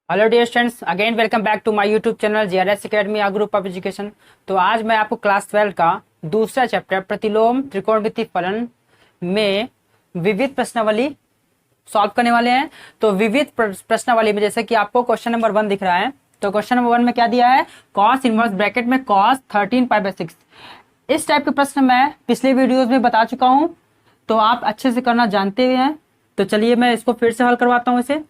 Hello dear students, again welcome back to my YouTube channel GRS Academy a group of education. तो आज मैं आपको class 12 का दूसरा चैप्टर प्रतिलोम त्रिकोणमिति फलन में विविध प्रश्नावली सॉल्व करने वाले हैं। तो विविध प्रश्नावली में जैसे कि आपको क्वेश्चन नंबर 1 दिख रहा है, तो क्वेश्चन नंबर 1 में क्या दिया है, कॉस इनवर्स ब्रैकेट में कॉस 13π/6। इस टाइप के प्रश्न मैं पिछले वीडियोज में बता चुका हूँ, तो आप अच्छे से करना जानते हुए हैं। तो चलिए मैं इसको फिर से हल करवाता हूँ इसे।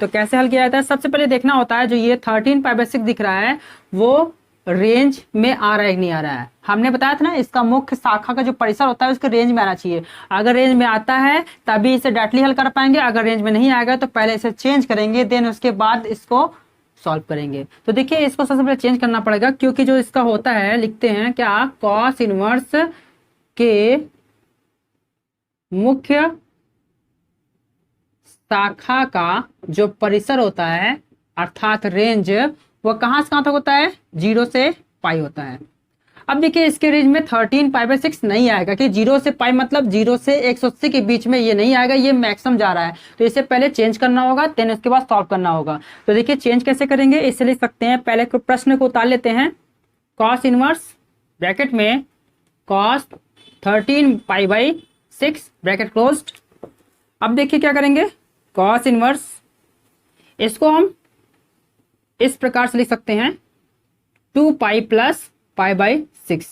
तो कैसे हल किया जाता है, सबसे पहले देखना होता है जो ये 13π/6 दिख रहा है वो रेंज में आ रहा है कि नहीं आ रहा है। हमने बताया था ना, इसका मुख्य शाखा का जो परिसर होता है उसके रेंज में आना चाहिए। अगर रेंज में आता है तभी इसे डायरेक्टली हल कर पाएंगे, अगर रेंज में नहीं आएगा तो पहले इसे चेंज करेंगे, देन उसके बाद इसको सॉल्व करेंगे। तो देखिए इसको सबसे पहले चेंज करना पड़ेगा, क्योंकि जो इसका होता है लिखते हैं क्या, कॉस इनवर्स के मुख्य शाखा का जो परिसर होता है अर्थात रेंज, वो कहां से कहां तक होता है, 0 से पाई होता है। अब देखिए इसके रेंज में 13π/6 नहीं आएगा कि 0 से पाई मतलब 0 से 180 के बीच में ये नहीं आएगा, ये मैक्सिमम जा रहा है। तो इसे पहले चेंज करना होगा, देन उसके बाद सॉल्व करना होगा। तो देखिए चेंज कैसे करेंगे, इसे लिख सकते हैं, पहले प्रश्न को उतार लेते हैं। कॉस इनवर्स ब्रैकेट में कॉस 13π/6 ब्रैकेट क्लोज्ड। अब देखिए क्या करेंगे, कॉस इनवर्स इसको हम इस प्रकार से लिख सकते हैं 2π + π/6।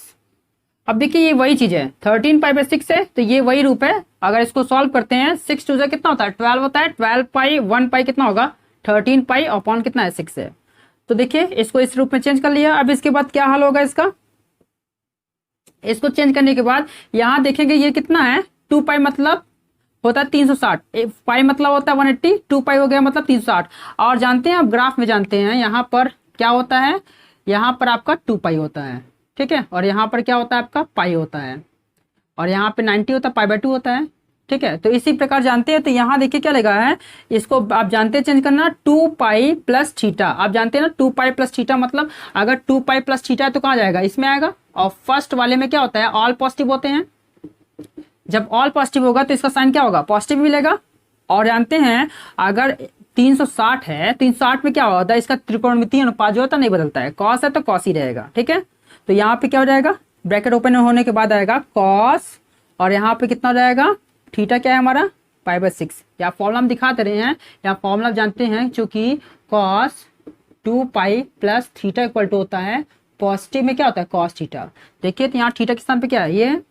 अब देखिए ये वही चीज है, 13π/6 है तो ये वही रूप है। अगर इसको सॉल्व करते हैं 6 2 कितना होता है, 12 होता है। 12π 1π कितना होगा, 13π अपॉन कितना है, 6 है। तो देखिए इसको इस रूप में चेंज कर लिया। अब इसके बाद क्या हल होगा इसका, इसको चेंज करने के बाद यहां देखेंगे ये कितना है, 2π मतलब होता है 360, पाई मतलब होता है 180, 2π हो गया मतलब 360। और जानते हैं आप ग्राफ में जानते हैं यहाँ पर क्या होता है, यहाँ पर आपका 2π होता है, ठीक है। और यहाँ पर क्या होता है आपका पाई होता है, और यहाँ पे 90 होता है, π/2 होता है, ठीक है। तो इसी प्रकार जानते हैं। तो यहाँ देखिए क्या लगा है, इसको आप जानते हैं चेंज करना 2π + थीटा। आप जानते हैं ना 2π + थीटा मतलब अगर 2π + थीटा है तो कहाँ जाएगा, इसमें आएगा। और फर्स्ट वाले में क्या होता है, ऑल पॉजिटिव होते हैं। जब ऑल पॉजिटिव होगा तो इसका साइन क्या होगा, पॉजिटिव मिलेगा। और जानते हैं अगर 360 है, 360 में क्या होता है, इसका त्रिकोणमितीय अनुपात जो होता है नहीं बदलता है, कॉस है तो कॉस ही रहेगा, ठीक है। तो यहाँ पे क्या हो जाएगा, ब्रैकेट ओपन होने के बाद आएगा कॉस, और यहाँ पे कितना हो जाएगा, थीटा क्या है हमारा, π/6। या फॉर्मूला हम दिखाते रहे हैं, या फॉर्मूला जानते हैं, चूंकि कॉस 2π + थीटा इक्वल टू होता है पॉजिटिव में क्या होता है, कॉस थीटा। देखिए तो यहाँ थीटा के स्थान पे क्या है, ये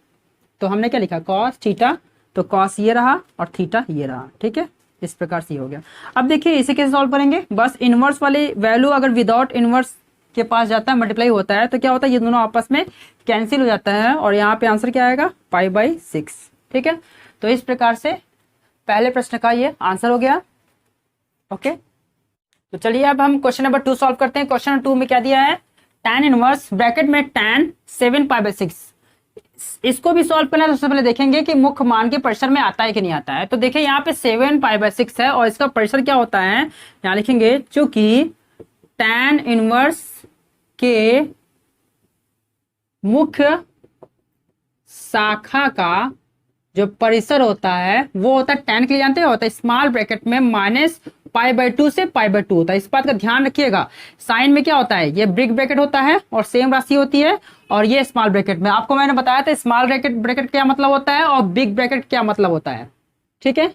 तो हमने क्या लिखा, कॉस थीटा। तो कॉस ये रहा और थीटा ये रहा, ठीक है। इस प्रकार से ये हो गया। अब देखिए इसे कैसे सॉल्व करेंगे, बस इनवर्स वाली वैल्यू अगर विदाउट इनवर्स के पास जाता है, मल्टीप्लाई होता है, तो क्या होता है, ये दोनों आपस में कैंसिल हो जाता है, और यहाँ पे आंसर क्या आएगा, π/6, ठीक है। तो इस प्रकार से पहले प्रश्न का ये आंसर हो गया, ओके। तो चलिए अब हम क्वेश्चन नंबर 2 सॉल्व करते हैं। क्वेश्चन नंबर 2 में क्या दिया है, tan इनवर्स ब्रैकेट में tan 7π/6। इसको भी सॉल्व करना है तो सबसे पहले देखेंगे कि मुख्य मान के परिसर में आता है कि नहीं आता है। तो देखिए यहाँ पे 7π/6 है, और इसका परिसर क्या होता है, यहाँ लिखेंगे चूंकि tan इनवर्स के मुख्य शाखा का जो परिसर होता है वो होता है tan के लिए जानते हैं, होता है स्मॉल ब्रैकेट में -π/2 से π/2 होता है। इस बात का ध्यान रखिएगा, साइन में क्या होता है, ये बिग ब्रैकेट होता है और सेम राशि होती है, और ये स्मॉल ब्रैकेट में आपको मैंने बताया था स्मॉल ब्रैकेट क्या मतलब होता है और बिग ब्रैकेट क्या मतलब होता है, ठीक है।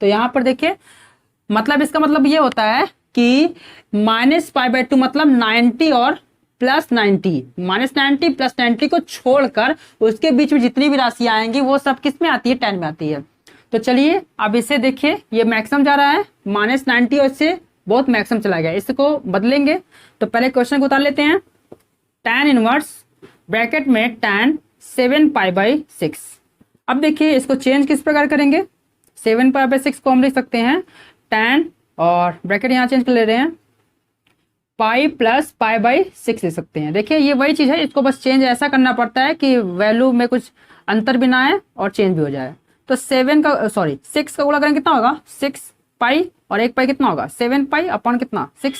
तो यहाँ पर देखिए मतलब इसका मतलब ये होता है कि -π/2 मतलब 90 और +90, -90 +90 को छोड़कर उसके बीच में जितनी भी राशि आएंगी वो सब किस में आती है, tan में आती है। तो चलिए अब इसे देखिए, ये मैक्सिमम जा रहा है, -90 और इससे बहुत मैक्सिमम चला गया, इसको बदलेंगे। तो पहले क्वेश्चन को उतार लेते हैं, tan इनवर्स ब्रैकेट में tan 7π/6। अब देखिए इसको चेंज किस प्रकार करेंगे, 7π/6 को हम लिख सकते हैं tan, और ब्रैकेट यहाँ चेंज कर ले रहे हैं, पाई + π/6 ले सकते हैं। देखिए ये वही चीज है, इसको बस चेंज ऐसा करना पड़ता है कि वैल्यू में कुछ अंतर भी ना आए और चेंज भी हो जाए। तो 6 का गुणा करेंगे कितना होगा, 6π, और 1π कितना होगा, 7π अपॉन कितना, 6,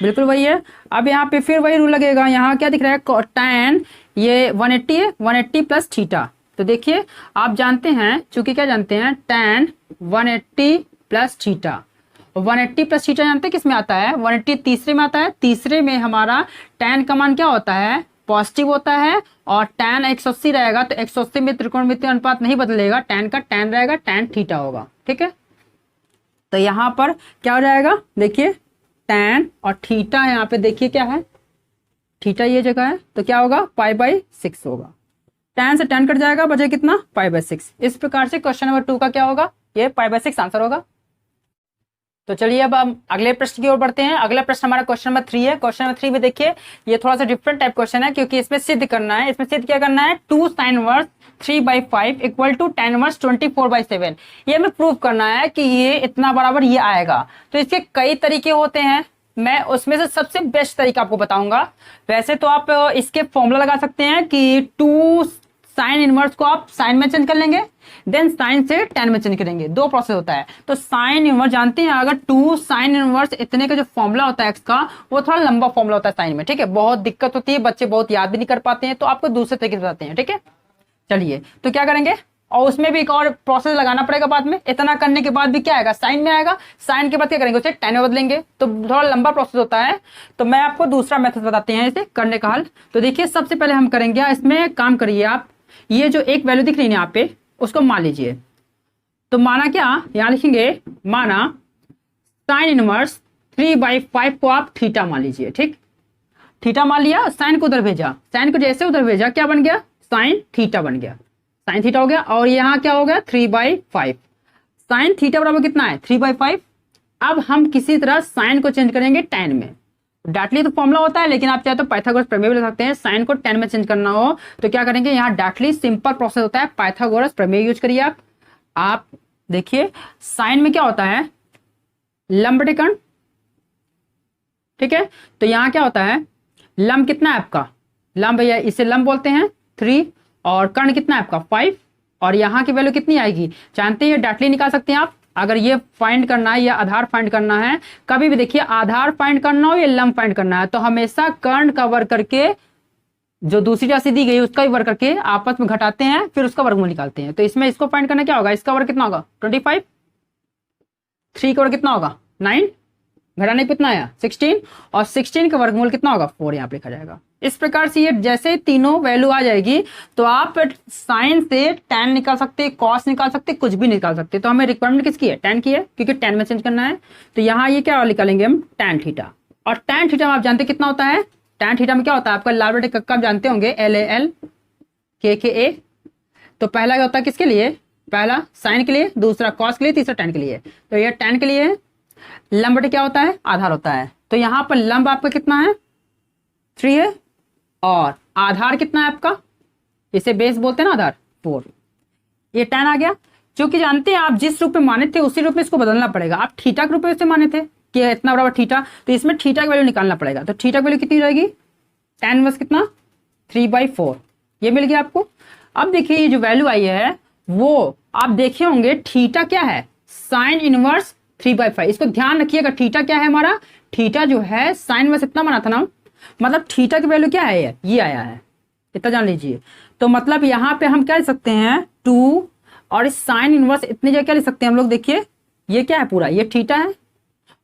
बिल्कुल वही है। अब यहाँ पे फिर वही रूल लगेगा, यहाँ क्या दिख रहा है, tan ये 180 है, 180 + थीटा। तो देखिए आप जानते हैं, चूंकि क्या जानते हैं, tan 180 + थीटा, 180 प्लस थीटा जानते हैं किस में आता है, 180 तीसरे में आता है, तीसरे में हमारा tan का मान क्या होता है, पॉजिटिव होता है, और tan 180 रहेगा तो 180 में त्रिकोणमितीय अनुपात नहीं बदलेगा, tan का tan रहेगा, tan थीटा होगा। ठीक है, तो यहां पर क्या हो जाएगा, देखिए tan और थीटा यहाँ पे देखिए क्या है, थीटा ये जगह है तो क्या होगा π/6 होगा, tan से tan कट जाएगा, बचे कितना π/6। इस प्रकार से क्वेश्चन नंबर 2 का क्या होगा, ये π/6 आंसर होगा। तो चलिए अब हम अगले प्रश्न की ओर बढ़ते हैं। अगला प्रश्न हमारा क्वेश्चन नंबर 3 है। क्वेश्चन नंबर 3 में देखिए ये थोड़ा सा डिफरेंट टाइप क्वेश्चन है, क्योंकि इसमें सिद्ध करना है। इसमें सिद्ध क्या करना है, 2 sin inverse 3/5 equal to tan inverse 24/7। ये हमें प्रूव करना है कि ये इतना बराबर ये आएगा। तो इसके कई तरीके होते हैं, मैं उसमें से सबसे बेस्ट तरीका आपको बताऊंगा। वैसे तो आप इसके फॉर्मूला लगा सकते हैं कि 2 sin इनवर्स को आप साइन में चेंज कर लेंगे, देन साइन से tan में चेंज करेंगे, दो प्रोसेस होता है। तो साइन इनवर्स जानते हैं, अगर 2 sin इनवर्स इतने का जो फॉर्मूला होता है x का, वो थोड़ा लंबा फॉर्मूला होता है साइन में। ठीक है, बहुत दिक्कत होती है, बच्चे बहुत याद भी नहीं कर पाते हैं, तो आपको दूसरे तरीके से बताते हैं। ठीक है, चलिए तो क्या करेंगे, और उसमें भी एक और प्रोसेस लगाना पड़ेगा बाद में। इतना करने के बाद भी क्या आएगा, साइन में आएगा, साइन के बाद क्या करेंगे, उसे tan में बदलेंगे, तो थोड़ा लंबा प्रोसेस होता है। तो मैं आपको दूसरा मेथड बताते हैं इसे करने का हल। तो देखिए सबसे पहले हम करेंगे, इसमें काम करिए आप, ये जो एक वैल्यू दिख रही है यहाँ पे, उसको मान लीजिए। तो माना क्या, यहां लिखेंगे माना साइन इनवर्स 3/5 को आप थीटा मान लीजिए। ठीक, थीटा मान लिया, साइन को उधर भेजा, साइन को जैसे उधर भेजा क्या बन गया, साइन थीटा बन गया, साइन थीटा हो गया। और यहाँ क्या हो गया 3/5, साइन थीटा बराबर कितना है 3/5। अब हम किसी तरह साइन को चेंज करेंगे tan में। डार्टली तो फॉर्मूला होता है, लेकिन आप चाहे तो पाइथागोरस प्रमेय भी ले सकते हैं। साइन को tan में चेंज करना हो तो क्या करेंगे, यहाँ डार्टली सिंपल प्रोसेस होता है, पाइथागोरस प्रमेय यूज करिए आप देखिए साइन में क्या होता है, लंब बटे कर्ण। ठीक है, तो यहाँ क्या होता है, लंब कितना है आपका, लंब भैया इसे लंब बोलते हैं 3, और कर्ण कितना है आपका 5, और यहाँ की वैल्यू कितनी आएगी, जानते हैं डार्टली निकाल सकते हैं आप। अगर ये फाइंड करना है या आधार फाइंड करना है, कभी भी देखिए आधार फाइंड करना हो या लंब फाइंड करना है, तो हमेशा कर्ण का वर्ग करके जो दूसरी राशि दी गई उसका भी वर्ग करके आपस में घटाते हैं, फिर उसका वर्गमूल निकालते हैं। तो इसमें इसको फाइंड करना क्या होगा, इसका वर्ग कितना होगा 25, 3 का वर्ग कितना होगा 9, घटाने कितना आया 16, और 16 का वर्गमूल कितना होगा 4, यहाँ पे लिखा जाएगा। इस प्रकार से ये जैसे तीनों वैल्यू आ जाएगी तो आप साइन से tan निकाल सकते, cos निकाल सकते, कुछ भी निकाल सकते। तो हमें रिक्वायरमेंट किसकी है, tan की है, क्योंकि tan में चेंज करना है। तो यहाँ ये क्या निकालेंगे हम tan थीटा, और tan थीटा में आप जानते कितना होता है, tan थीटा में क्या होता है आपका लाल बटे कक्का, आप जानते होंगे LAL KKA। तो पहला क्या होता है किसके लिए, पहला साइन के लिए, दूसरा cos के लिए, तीसरा tan के लिए। तो ये tan के लिए है, लंब बटे क्या होता है आधार होता है। तो यहाँ पर लंब आपका कितना है 3 है, और आधार कितना है आपका, इसे बेस बोलते हैं ना आधार 4। ये tan आ गया, क्योंकि जानते हैं आप जिस रूप में माने थे उसी रूप में इसको बदलना पड़ेगा। आप थीटा के रूप में इसे माने थे कि इतना बराबर थीटा, तो इसमें थीटा की वैल्यू निकालना पड़ेगा। तो थीटा की वैल्यू कितनी रहेगी, tan इनवर्स कितना 3/4, ये मिल गया आपको। अब देखिए ये जो वैल्यू आई है वो आप देखे होंगे, थीटा क्या है साइन इनवर्स 3/5। इसको ध्यान रखिएगा, थीटा क्या है हमारा, थीटा जो है साइन इनवर्स इतना बना था ना, मतलब थीटा की वैल्यू क्या है ये आया है, इतना जान लीजिए। तो मतलब यहाँ पे हम क्या लिख सकते हैं 2, और इस साइन इनवर्स इतनी जगह क्या लिख सकते हैं हम लोग, देखिए ये क्या है पूरा, ये थीटा है,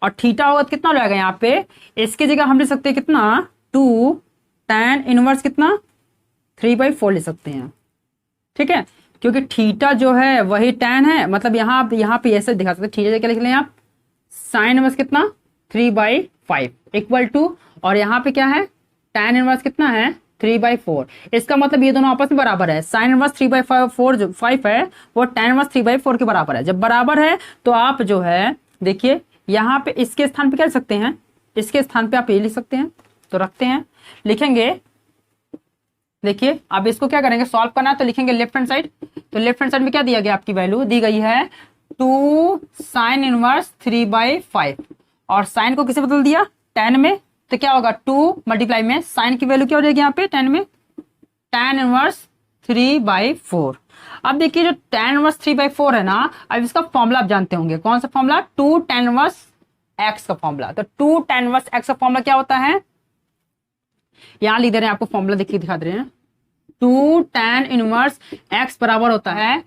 और थीटा होगा तो कितना हो जाएगा यहाँ पे, इसकी जगह हम लिख सकते हैं कितना 2 tan इनवर्स कितना 3/4 लिख सकते हैं। ठीक है, क्योंकि थीटा जो है वही tan है, मतलब यहाँ पे ऐसे दिखा सकते हैं, थीटा क्या लिख लें आप, साइन इनवर्स कितना 3/5 इक्वल टू, और यहाँ पे क्या है tan इनवर्स कितना है 3/4। इसका मतलब ये दोनों आपस में बराबर है, साइन इनवर्स 3/4 जो 5 है वो tan इनवर्स 3/4 के बराबर है। जब बराबर है तो आप जो है देखिए यहाँ पे इसके स्थान पे क्या लिख सकते हैं, इसके स्थान पे आप ये लिख सकते हैं। तो रखते हैं, लिखेंगे, देखिए अब इसको क्या करेंगे सॉल्व करना है, तो लिखेंगे लेफ्ट हैंड साइड। तो लेफ्ट हैंड साइड में क्या दिया गया, आपकी वैल्यू दी गई है 2 साइन इनवर्स 3/5, और साइन को किसे बदल दिया tan में, तो क्या होगा 2 मल्टीप्लाई में साइन की वैल्यू क्या हो जाएगी यहाँ पे tan में tan इनवर्स 3/4। अब देखिए जो tan इनवर्स 3/4 है ना, अब इसका फॉर्मूला आप जानते होंगे, कौन सा फॉर्मूला 2 tan इनवर्स x का फॉर्मूला। तो 2 tan इनवर्स x का फॉर्मूला क्या होता है, यहां लिख दे रहे हैं आपको, फॉर्मूला देखिए दिखा दे रहे हैं, 2 tan इनवर्स x बराबर होता है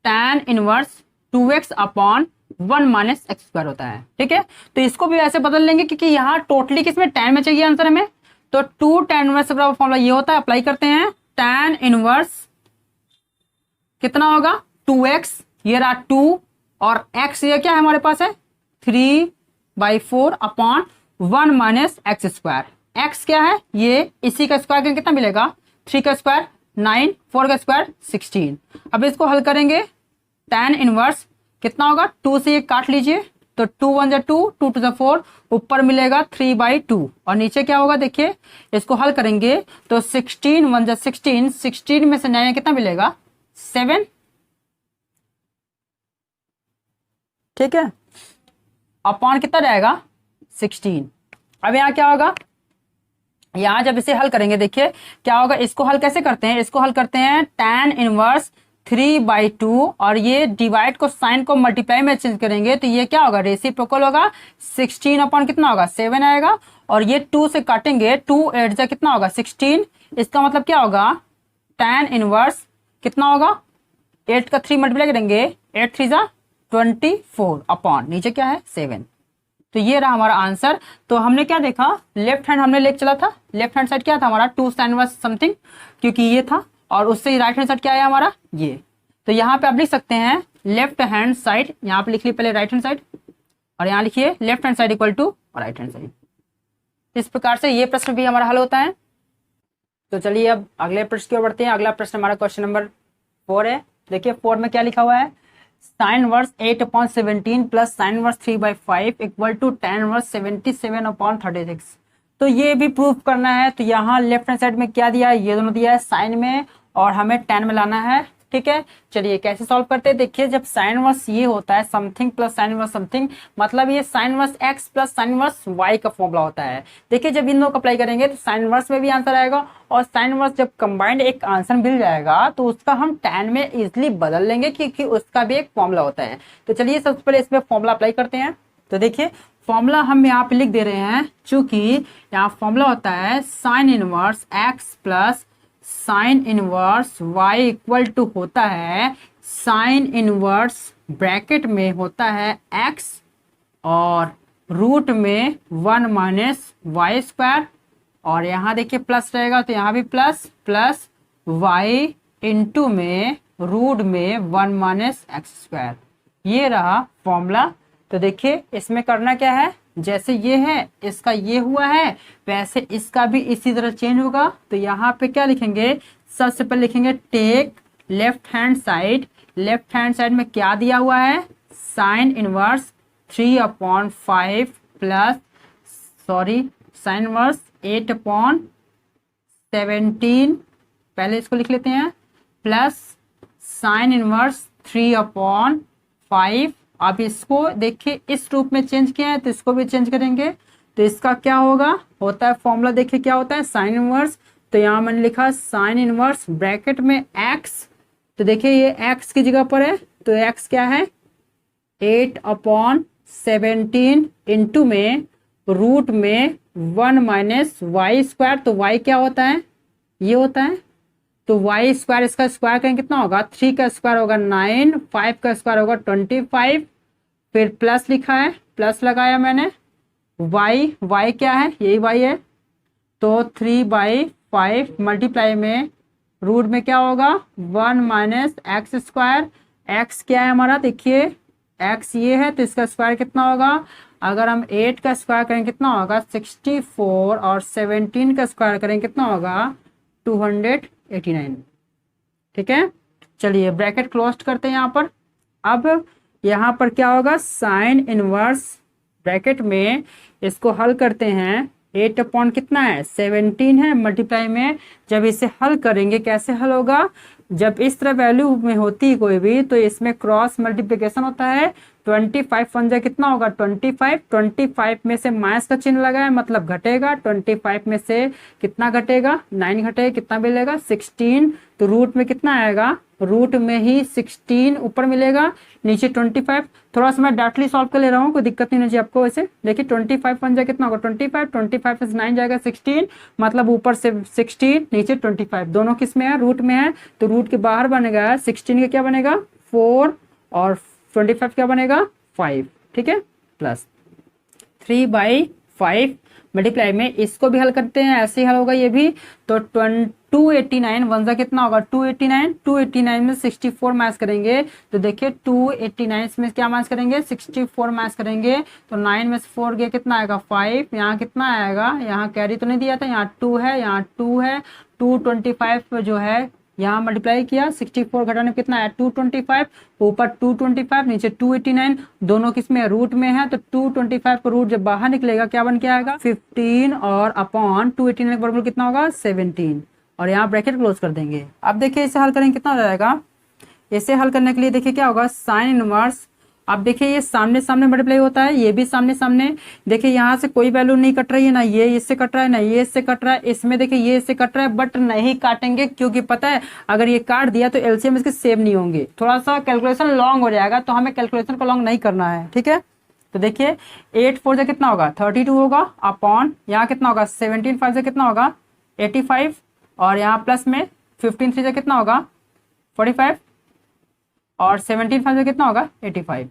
tan inverse 2x upon 1 minus x square होता है। ठीक है, तो इसको भी ऐसे बदल लेंगे क्योंकि यहाँ टोटली किसमें tan में चाहिए आंसर हमें, तो 2 tan इनवर्स बराबर फॉर्मूला ये होता है, अप्लाई करते हैं। tan इनवर्स कितना होगा 2x, ये रहा 2 और x ये क्या है हमारे पास है 3/4 upon 1 minus x square. x क्या है ये, इसी का स्क्वायर कितना मिलेगा 3 का स्क्वायर 9, 4 का स्क्वायर 16। अब इसको हल करेंगे, tan इनवर्स कितना होगा 2 से ये काट लीजिए तो 2 1 जा 2, 2 2 जा 4, ऊपर मिलेगा 3/2 और नीचे क्या होगा देखिए, इसको हल करेंगे तो 16 1 जा 16, 16 में से 9 कितना मिलेगा 7। ठीक है, अपॉन कितना जाएगा 16। अब यहाँ क्या होगा, यहाँ जब इसे हल करेंगे देखिए क्या होगा, इसको हल कैसे करते हैं, इसको हल करते हैं tan इनवर्स 3/2 और ये डिवाइड को साइन को मल्टीप्लाई में चेंज करेंगे तो ये क्या होगा रेसिप्रोकल होगा, 16 अपॉन कितना होगा 7 आएगा और ये 2 से काटेंगे 2 8 जा कितना होगा 16। इसका मतलब क्या होगा tan इनवर्स कितना होगा 8 का 3 मल्टीप्लाई करेंगे 8 3 जा 24 अपॉन नीचे क्या है 7। तो ये रहा हमारा आंसर। तो हमने क्या देखा, लेफ्ट हैंड हमने लेके चला था, लेफ्ट हैंड साइड क्या था हमारा 2 tan इनवर्स समथिंग क्योंकि ये था, और उससे राइट हैंड साइड क्या है हमारा ये। तो यहाँ पे आप लिख सकते हैं लेफ्ट हैंड साइड, यहाँ पे लिख ली पहले राइट हैंड साइड और यहाँ लिखिए left hand side equal to right hand side. इस प्रकार से ये प्रश्न भी हमारा हल होता है। तो चलिए अब अगले प्रश्न की ओर बढ़ते हैं। अगला प्रश्न हमारा क्वेश्चन नंबर 4 है। देखिए 4 में क्या लिखा हुआ है, sine inverse 8/17 plus sine inverse 3/5 equal to tan inverse 77/36। तो ये भी प्रूफ करना है। तो यहाँ लेफ्ट हैंड साइड में क्या दिया है, ये दोनों दिया है साइन में और हमें tan में लाना है। ठीक है, चलिए कैसे सॉल्व करते हैं। देखिए जब साइन वर्स ये होता है something plus sine inverse something, मतलब ये sine inverse x plus sine inverse y का फॉर्मूला होता है। देखिए जब इन दोनों को अप्लाई करेंगे तो साइन वर्स में भी आंसर आएगा और साइन वर्स जब कंबाइंड एक आंसर मिल जाएगा तो उसका हम tan में इजिली बदल लेंगे क्योंकि उसका भी एक फॉर्मूला होता है। तो चलिए सबसे पहले इसमें फॉर्मूला अप्लाई करते हैं। तो देखिए फॉर्मूला हम यहाँ पे लिख दे रहे हैं, चूंकि यहाँ फॉर्मूला होता है sine inverse x plus sine inverse y equal to होता है साइन इनवर्स ब्रैकेट में होता है x और रूट में 1 माइनस वाई स्क्वायर और यहाँ देखिए प्लस रहेगा तो यहाँ भी प्लस प्लस y इंटू में रूट में 1 माइनस एक्स स्क्वायर। ये रहा फॉर्मूला। तो देखिए इसमें करना क्या है, जैसे ये है इसका ये हुआ है वैसे इसका भी इसी तरह चेंज होगा। तो यहाँ पे क्या लिखेंगे, सबसे पहले लिखेंगे take left hand side. Left hand side में क्या दिया हुआ है, sine inverse 3/5 plus sine inverse 8/17, पहले इसको लिख लेते हैं, प्लस साइन इनवर्स 3/5। अब इसको देखिए इस रूप में चेंज किया है तो इसको भी चेंज करेंगे। तो इसका क्या होगा, होता है फॉर्मूला देखिए क्या होता है साइन इनवर्स। तो यहाँ मैंने लिखा साइन इनवर्स ब्रैकेट में x। तो देखिए ये x की जगह पर है तो x क्या है 8/17 इंटू में रूट में 1 माइनस वाई स्क्वायर। तो y क्या होता है, ये होता है। तो वाई स्क्वायर इसका स्क्वायर करेंगे कितना होगा, 3 का स्क्वायर होगा 9, 5 का स्क्वायर होगा 25, फिर प्लस लिखा है प्लस लगाया मैंने, वाई क्या है यही y है। तो 3/5 मल्टीप्लाई में रूट में क्या होगा 1 माइनस एक्स स्क्वायर। एक्स क्या है हमारा, देखिए एक्स ये है तो इसका स्क्वायर कितना होगा, अगर हम 8 का स्क्वायर करें कितना होगा 64 और 17 का स्क्वायर करें कितना होगा 289। ठीक है, चलिए ब्रैकेट क्लोज करते हैं यहाँ पर। अब यहाँ पर क्या होगा, साइन इनवर्स ब्रैकेट में इसको हल करते हैं, 8 अपॉन कितना है 17 है, मल्टीप्लाई में जब इसे हल करेंगे कैसे हल होगा, जब इस तरह वैल्यू में होती है कोई भी तो इसमें क्रॉस मल्टीप्लिकेशन होता है। 25 वन जा कितना होगा 25 में से माइनस का चिन्ह लगाए मतलब घटेगा, 25 में से कितना घटेगा 9 घटेगा, कितना मिलेगा 16। तो रूट में कितना आएगा, रूट में ही 16 ऊपर मिलेगा नीचे 25। थोड़ा सा मैं डायरेक्टली सॉल्व कर ले रहा हूँ, कोई दिक्कत नहीं होगी आपको। वैसे देखिए 25 वन जा कितना होगा 25 में से 9 जाएगा 16, मतलब ऊपर से 16 नीचे 25, दोनों किस में है रूट में है। तो रूट के बाहर बनेगा 16 का क्या बनेगा 4 और 25 क्या बनेगा 5, ठीक है, प्लस 3/5 मल्टीप्लाई में इसको भी हल करते हैं, ऐसे ही हल होगा ये भी। तो 289 वन सा कितना होगा 289, 289 में 64 माइनस करेंगे तो देखिए 289 में क्या माइनस करेंगे 64 माइनस करेंगे तो 9 में से 4 गया कितना आएगा 5, यहाँ कितना आएगा, यहाँ कैरी तो नहीं दिया था, यहाँ 2 है, यहाँ 2 है, 225 जो है यहाँ मल्टीप्लाई किया, 64 घटाने में कितना है 225, ऊपर 225 नीचे 289, दोनों किस में रूट में है, तो 225 का रूट जब बाहर निकलेगा क्या बन के आएगा 15 और अपॉन 289 का वर्गमूल कितना होगा 17 और यहाँ ब्रैकेट क्लोज कर देंगे। अब देखिए इसे हल करेंगे कितना हो जाएगा, इसे हल करने के लिए देखिए क्या होगा साइन इनवर्स। अब देखिए ये सामने सामने मल्टीप्लाई होता है, ये भी सामने सामने, देखिए यहाँ से कोई वैल्यू नहीं कट रही है, ना ये इससे कट रहा है ना ये इससे कट रहा है, इसमें देखिए ये इससे कट रहा है बट नहीं काटेंगे क्योंकि पता है अगर ये काट दिया तो एलसीएम इसके सेम नहीं होंगे, थोड़ा सा कैलकुलेशन लॉन्ग हो जाएगा, तो हमें कैलकुलेशन को लॉन्ग नहीं करना है, ठीक है। तो देखिए 8 4 से कितना होगा 32 होगा अपॉन यहाँ कितना होगा 17 5 से कितना होगा 85 और यहाँ प्लस में 15 3 से कितना होगा 45 और 17 5 से कितना होगा 85।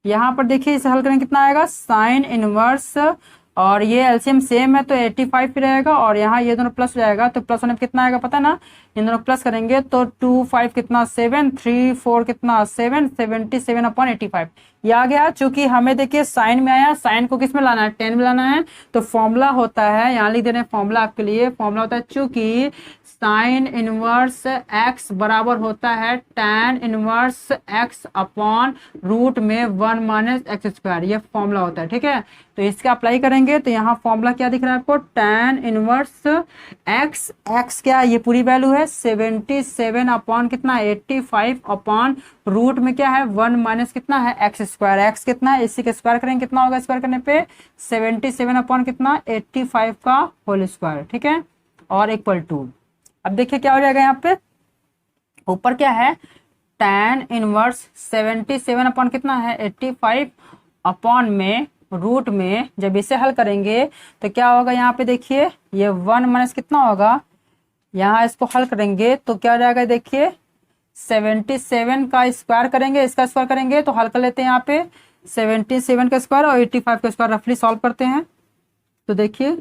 यहाँ पर देखिए इसे हल करें कितना आएगा साइन इनवर्स और ये एलसीएम सेम है तो 85 पे रहेगा और यहाँ ये दोनों प्लस हो जाएगा तो प्लस होने पे कितना आएगा पता है ना, इन दोनों प्लस करेंगे तो 2 5 कितना 7 3 4 कितना 7 77 अपॉन 85 ये आ गया। चूंकि हमें देखिए साइन में आया, साइन को किस में लाना है 10 में लाना है, तो फॉर्मूला होता है यहाँ लिख दे रहे हैं फॉर्मूला आपके लिए, फॉर्मूला होता है चूंकि साइन इनवर्स एक्स बराबर होता है tan inverse x upon root में 1 माइनस एक्स स्क्वायर, ये फॉर्मूला होता है, ठीक है। तो इसका अप्लाई करेंगे तो यहाँ फॉर्मूला क्या दिख रहा है आपको tan इनवर्स एक्स, एक्स क्या ये पूरी वैल्यू है 77 अपॉन कितना 85 अपॉन रूट में क्या है 1 माइनस कितना है एक्स स्क्वायर, एक्स कितना है इसी का स्क्वायर करेंगे कितना होगा स्क्वायर करने पे 77 अपॉन कितना 85 का होल स्क्वायर, ठीक है, और इक्वल टू। अब देखिए क्या हो जाएगा यहाँ पे ऊपर क्या है tan इनवर्स 77 अपॉन कितना है 85 अपॉन में रूट में, जब इसे हल करेंगे तो क्या होगा यहाँ पे देखिए ये 1 माइनस कितना होगा, यहाँ इसको हल करेंगे तो क्या हो जाएगा देखिए 77 का स्क्वायर करेंगे, इसका स्क्वायर करेंगे तो हल कर लेते हैं यहाँ पे 77 का स्क्वायर और 85 का स्क्वायर रफली सॉल्व करते हैं। तो देखिए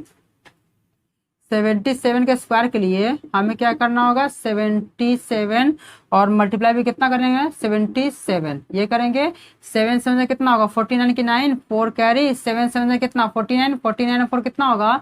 77 के स्क्वायर के लिए हमें क्या करना होगा 77 और मल्टीप्लाई भी कितना करेंगे 77 ये करेंगे 7 7 से कितना होगा 49 की 9 4 कैरी 7 7 से कितना 49 49 4 कितना होगा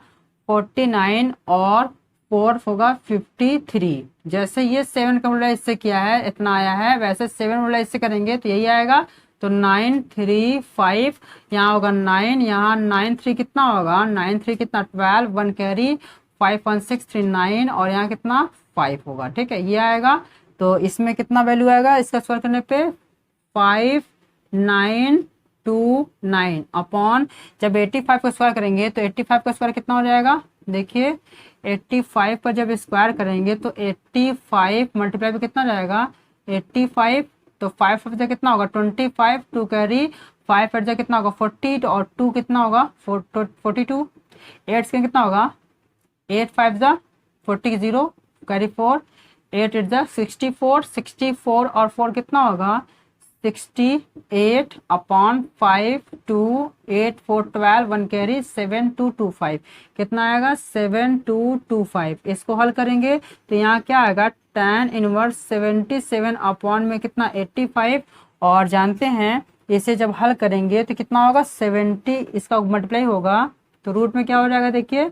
49 और 4 होगा 53। जैसे ये 7 का मल्टीप्लाई इससे किया है इतना आया है, वैसे 7 मल्टीप्लाई इससे करेंगे तो यही आएगा, तो 9 3 5 यहाँ होगा 9, यहाँ 9 3 कितना होगा 9 3 कितना 12 1 कैरी 5 1 6 3 9 और यहाँ कितना 5 होगा, ठीक है, ये आएगा। तो इसमें कितना वैल्यू आएगा इसका स्क्वायर करने पे 5 9 2 9 अपॉन जब 85 का स्क्वायर करेंगे तो 85 का स्क्वायर कितना हो जाएगा देखिए 85 पर जब स्क्वायर करेंगे तो 85 मल्टीप्लाई पे कितना जाएगा 85 तो 5 से कितना होगा 25 2 कैरी 5 पर कितना होगा 40 और 2 कितना होगा 42 8 से कितना होगा 8 5 जा 40 0 कैरी 4 8 8 जा 64 64 और 4 कितना होगा 68 अपॉन 5 2 8 4 12 1 कैरी 7 2 2 5 कितना आएगा 7 2 2 5। इसको हल करेंगे तो यहाँ क्या आएगा tan इनवर्स 77 अपॉन में कितना 85 और जानते हैं इसे जब हल करेंगे तो कितना होगा 70 इसका मल्टीप्लाई होगा तो रूट में क्या हो जाएगा देखिए,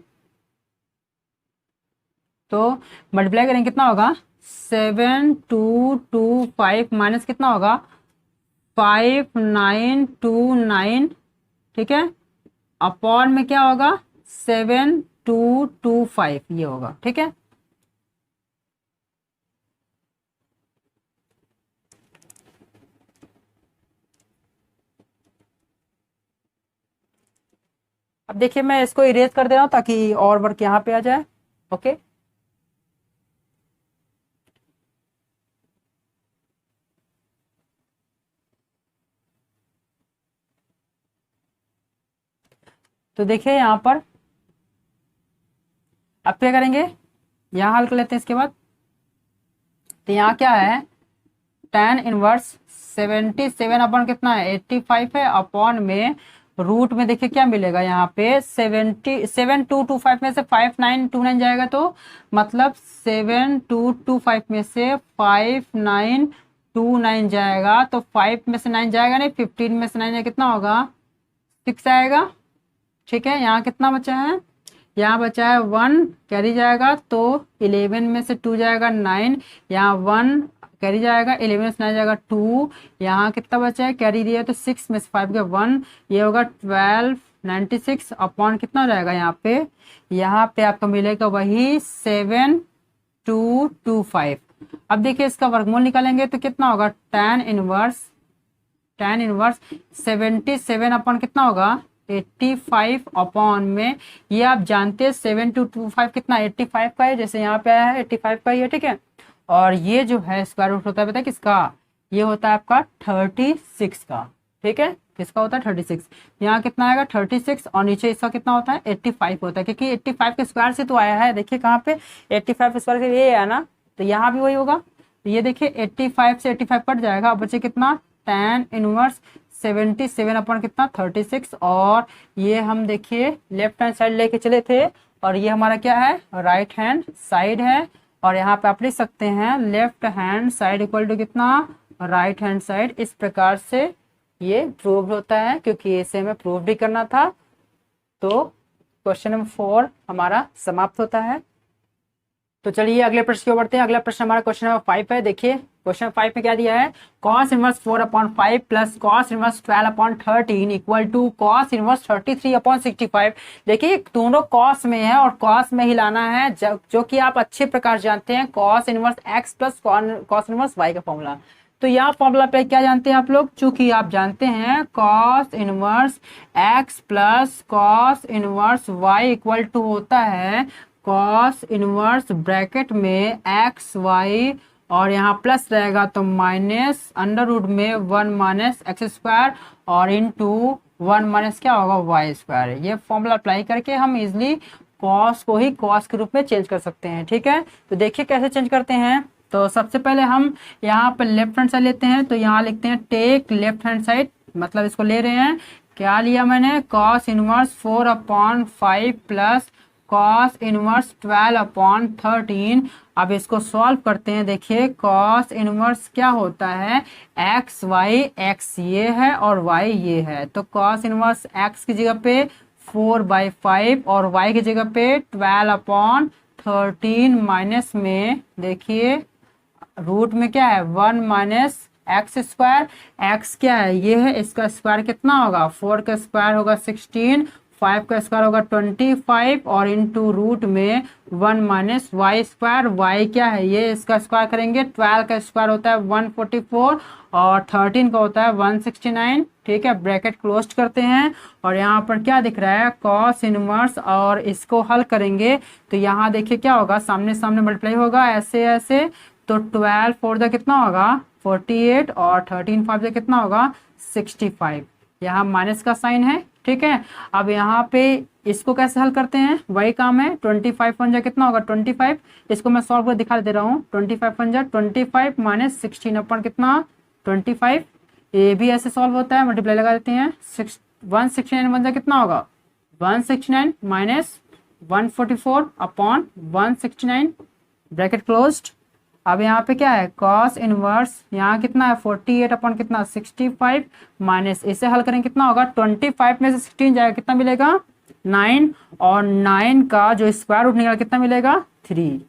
तो मल्टीप्लाई करेंगे कितना होगा 7 2 2 5 माइनस कितना होगा 5 9 2 9, ठीक है, अपॉन में क्या होगा 7 2 2 5 ये होगा, ठीक है। अब देखिए मैं इसको इरेज कर दे रहा हूं ताकि और वर्क यहाँ पे आ जाए, ओके। तो देखिए यहाँ पर अब क्या करेंगे यहाँ हल कर लेते हैं इसके बाद, तो यहाँ क्या है tan इनवर्स 77 अपॉन कितना है 85 है, अपॉन में रूट में देखिए क्या मिलेगा यहाँ पे 7225 में से 5929 जाएगा, तो मतलब 7225 में से 5929 जाएगा, तो 5 में से 9 जाएगा नहीं, 15 में से 9 जाएगा, कितना होगा 6 आएगा। ठीक है, यहाँ कितना बचा है, यहाँ बचा है 1 कैरी जाएगा, तो 11 में से 2 जाएगा 9, यहाँ 1 कैरी जाएगा, 11 में से 9 जाएगा 2, यहाँ कितना बचा है कैरी दिया तो 6 में से 5 गया 1, ये होगा 1296 अपॉन कितना हो जाएगा यहाँ पे आपको मिलेगा वही 7225। अब देखिए इसका वर्गमूल निकालेंगे तो कितना होगा tan इनवर्स 77 अपॉन कितना होगा 85 अपॉन में, ये आप जानते हैं 7225 कितना 85 का है, जैसे यहाँ पे आया है 85 का ही है। ठीक है, और ये जो है स्क्वायर रूट होता है पता है किसका, ये होता है आपका 36 का। ठीक है, किसका होता है 36, यहाँ कितना आएगा 36 और नीचे इसका कितना होता है 85 होता है, क्योंकि 85 के स्क्वायर से तो आया है। देखिए कहाँ पे 85 स्क्वायर से ये आया ना, तो यहाँ भी वही होगा। तो ये देखिए 85 से 85 कट जाएगा, अब बचे कितना tan इनवर्स 77 अपॉन कितना 36, और ये हम देखिए लेफ्ट हैंड साइड लेके चले थे, और ये हमारा क्या है राइट हैंड साइड है, और यहाँ पे आप लिख सकते हैं left hand side equal to कितना राइट हैंड साइड। इस प्रकार से ये प्रूव होता है, क्योंकि इसे हमें प्रूव भी करना था। तो क्वेश्चन नंबर 4 हमारा समाप्त होता है। तो चलिए अगले प्रश्न की ओर बढ़ते हैं। अगला प्रश्न हमारा क्वेश्चन नंबर 5 है। देखिए क्वेश्चन 5 में क्या दिया है, cos inverse 4/5 plus cos inverse 12/13 equal to cos inverse 33/65। देखिए दोनों cos में है और cos में ही लाना है, जो कि आप अच्छे प्रकार जानते हैं cos inverse x plus cos inverse y का फॉर्मूला। तो यहाँ फॉर्मूला पे क्या जानते हैं आप लोग, चूंकि आप जानते हैं cos inverse x plus cos inverse y equal to होता है cos इनवर्स ब्रैकेट में एक्स वाई और यहाँ प्लस रहेगा तो माइनस अंडर रूट में 1 माइनस एक्स स्क्वायर और इनटू 1 माइनस क्या होगा वाई स्क्वायर। ये फॉर्मूला अप्लाई करके हम इजिली cos को ही cos के रूप में चेंज कर सकते हैं। ठीक है, तो देखिए कैसे चेंज करते हैं। तो सबसे पहले हम यहाँ पर लेफ्ट हैंड साइड लेते हैं, तो यहाँ लिखते हैं टेक लेफ्ट हैंड साइड, मतलब इसको ले रहे हैं, क्या लिया मैंने cos inverse 4/5 plus cos inverse 12/13। अब इसको सॉल्व करते हैं। देखिए cos इनवर्स क्या होता है एक्स वाई, एक्स ये है और y ये है, तो cos इनवर्स x की जगह पे 4/5 और y की जगह पे 12/13 माइनस में देखिए रूट में क्या है 1 माइनस एक्स स्क्वायर, एक्स क्या है ये है, इसका स्क्वायर कितना होगा 4 का स्क्वायर होगा 16, 5 का स्क्वायर होगा 25 और इनटू रूट में 1 माइनस वाई स्क्वायर, वाई क्या है ये, इसका स्क्वायर करेंगे 12 का स्क्वायर होता है 144 और 13 का होता है 169। ठीक है, ब्रैकेट क्लोज करते हैं और यहाँ पर क्या दिख रहा है cos इनवर्स, और इसको हल करेंगे तो यहाँ देखिए क्या होगा सामने सामने मल्टीप्लाई होगा ऐसे ऐसे, तो 12 4 द कितना होगा 48 और 13 5 द कितना होगा 65, यहाँ माइनस का साइन है। ठीक है, अब यहाँ पे इसको कैसे हल करते हैं वही काम है, 25 पंजा कितना होगा 25, इसको मैं सॉल्व कर दिखा दे रहा हूँ, 25 पंजा 25 माइनस 16 अपन कितना 25, ये भी ऐसे सॉल्व होता है, मल्टीप्लाई लगा देते हैं 169 पंजा कितना होगा 169 माइनस 144 अपॉन 169 ब्रैकेट क्लोज्ड। अब यहाँ पे क्या है cos इनवर्स यहाँ कितना है 48 अपॉन कितना 65 माइनस इसे हल करेंगे कितना होगा 25 में से 16 जाएगा कितना मिलेगा 9 और 9 का जो स्क्वायर रूट निकला कितना मिलेगा 3,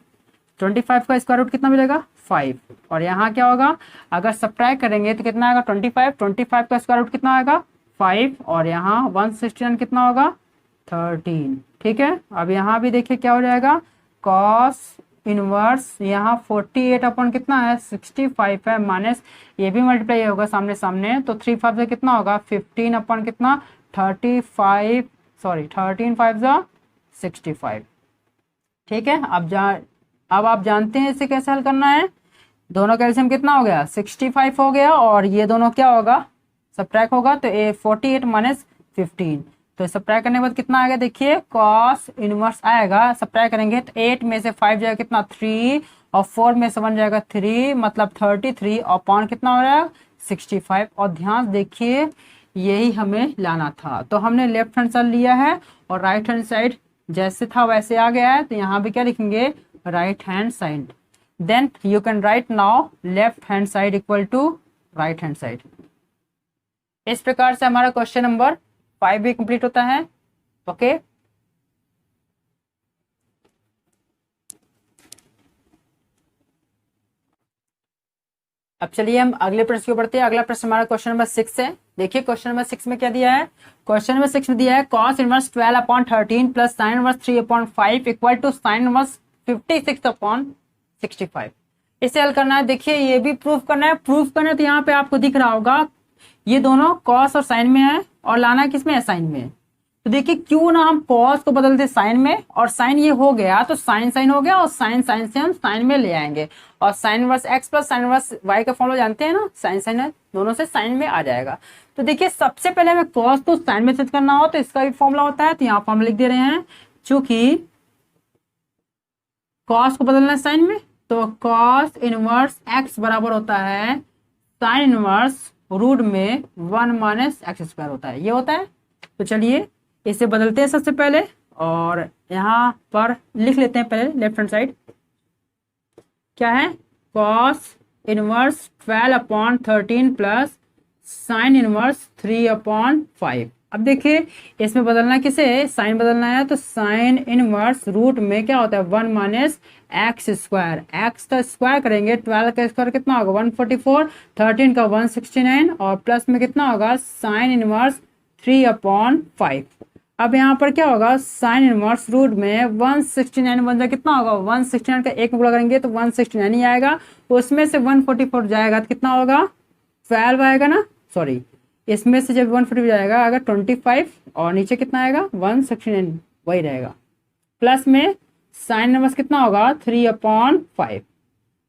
25 का स्क्वायर रूट कितना मिलेगा 5 और यहाँ क्या होगा अगर सब्ट्रैक्ट करेंगे तो कितना आएगा 25 का स्क्वायर रूट कितना आएगा 5 और यहाँ 169 कितना होगा 13। ठीक है, अब यहाँ भी देखिए क्या हो जाएगा cos इनवर्स यहाँ 48 अपॉन कितना है 65 है माइनस ये भी मल्टीप्लाई होगा सामने सामने, तो 3 5 से कितना होगा 15 अपॉन कितना 13 5 जा 65। ठीक है, अब आप जानते हैं इसे कैसे हल करना है, दोनों कैल्शियम कितना हो गया 65 हो गया और ये दोनों क्या होगा सब्ट्रैक्ट होगा, तो 48 माइनस 15, तो सब्ट्रैक्ट करने के बाद कितना आएगा देखिए cos इनवर्स आएगा, सब्ट्रैक्ट करेंगे तो 8 में से 5 जाएगा कितना 3 और 4 में से 1 जाएगा 3, मतलब 33 अपॉन कितना हो रहा है 65। और ध्यान देखिए यही हमें लाना था, तो हमने लेफ्ट हैंड साइड लिया है और राइट हैंड साइड जैसे था वैसे आ गया है, तो यहाँ भी क्या लिखेंगे right hand side. Then you can write now left hand side equal to right hand side. इस प्रकार से हमारा क्वेश्चन नंबर 5 भी कंप्लीट होता है। ओके, अब चलिए हम अगले प्रश्न की ओर बढ़ते हैं। अगला प्रश्न हमारा क्वेश्चन नंबर 6 है। देखिए क्वेश्चन नंबर 6 में क्या दिया है। क्वेश्चन नंबर 6 में दिया है cos inverse 12 upon 13 plus sine inverse 3 upon 5 equal to sine inverse 56 upon 65। इसे हल करना है। देखिए ये भी प्रूफ करना है। प्रूफ करना है तो यहाँ पे आपको दिख रहा होगा ये दोनों कॉस और साइन में है और लाना किस में है साइन में। तो देखिए क्यों ना हम कॉस को बदल दे साइन में, और साइन ये हो गया तो साइन साइन हो गया और साइन साइन से हम साइन में ले आएंगे। और sine inverse x plus sine inverse y का फॉर्मूला जानते हैं ना, साइन साइन है, दोनों से साइन में आ जाएगा। तो देखिए सबसे पहले हमें कॉस को साइन में चेंज करना हो तो इसका भी फॉर्मूला होता है, तो यहाँ पर हम लिख दे रहे हैं। चूंकि कॉस को बदलना है साइन में, तो कॉस इनवर्स एक्स बराबर होता है साइन इनवर्स रूट में 1 माइनस एक्स स्क्वायर होता है, ये होता है। तो चलिए इसे बदलते हैं सबसे पहले, और यहाँ पर लिख लेते हैं पहले लेफ्ट हैंड साइड क्या है, cos inverse 12 upon 13 plus sine inverse 3 upon 5। अब देखिए इसमें बदलना किसे है, साइन बदलना है, तो साइन इनवर्स रूट में क्या होता है 1 माइनस एक्स स्क्वायर। एक्स का स्क्वायर करेंगे 12 का स्क्वायर कितना होगा 144, 13 का 169 और प्लस में कितना होगा साइन इनवर्स 3 अपॉन 5। अब यहाँ पर क्या होगा साइन इनवर्स रूट में 169 बन जाए कितना होगा 169 का एक में गुणा करेंगे तो 169 ही आएगा, उसमें से 144 जाएगा तो कितना होगा 12 आएगा ना, सॉरी इसमें से जब 140 जाएगा अगर 25 और नीचे कितना आएगा 169 वही रहेगा, प्लस में साइन इनवर्स कितना होगा 3 अपॉन 5।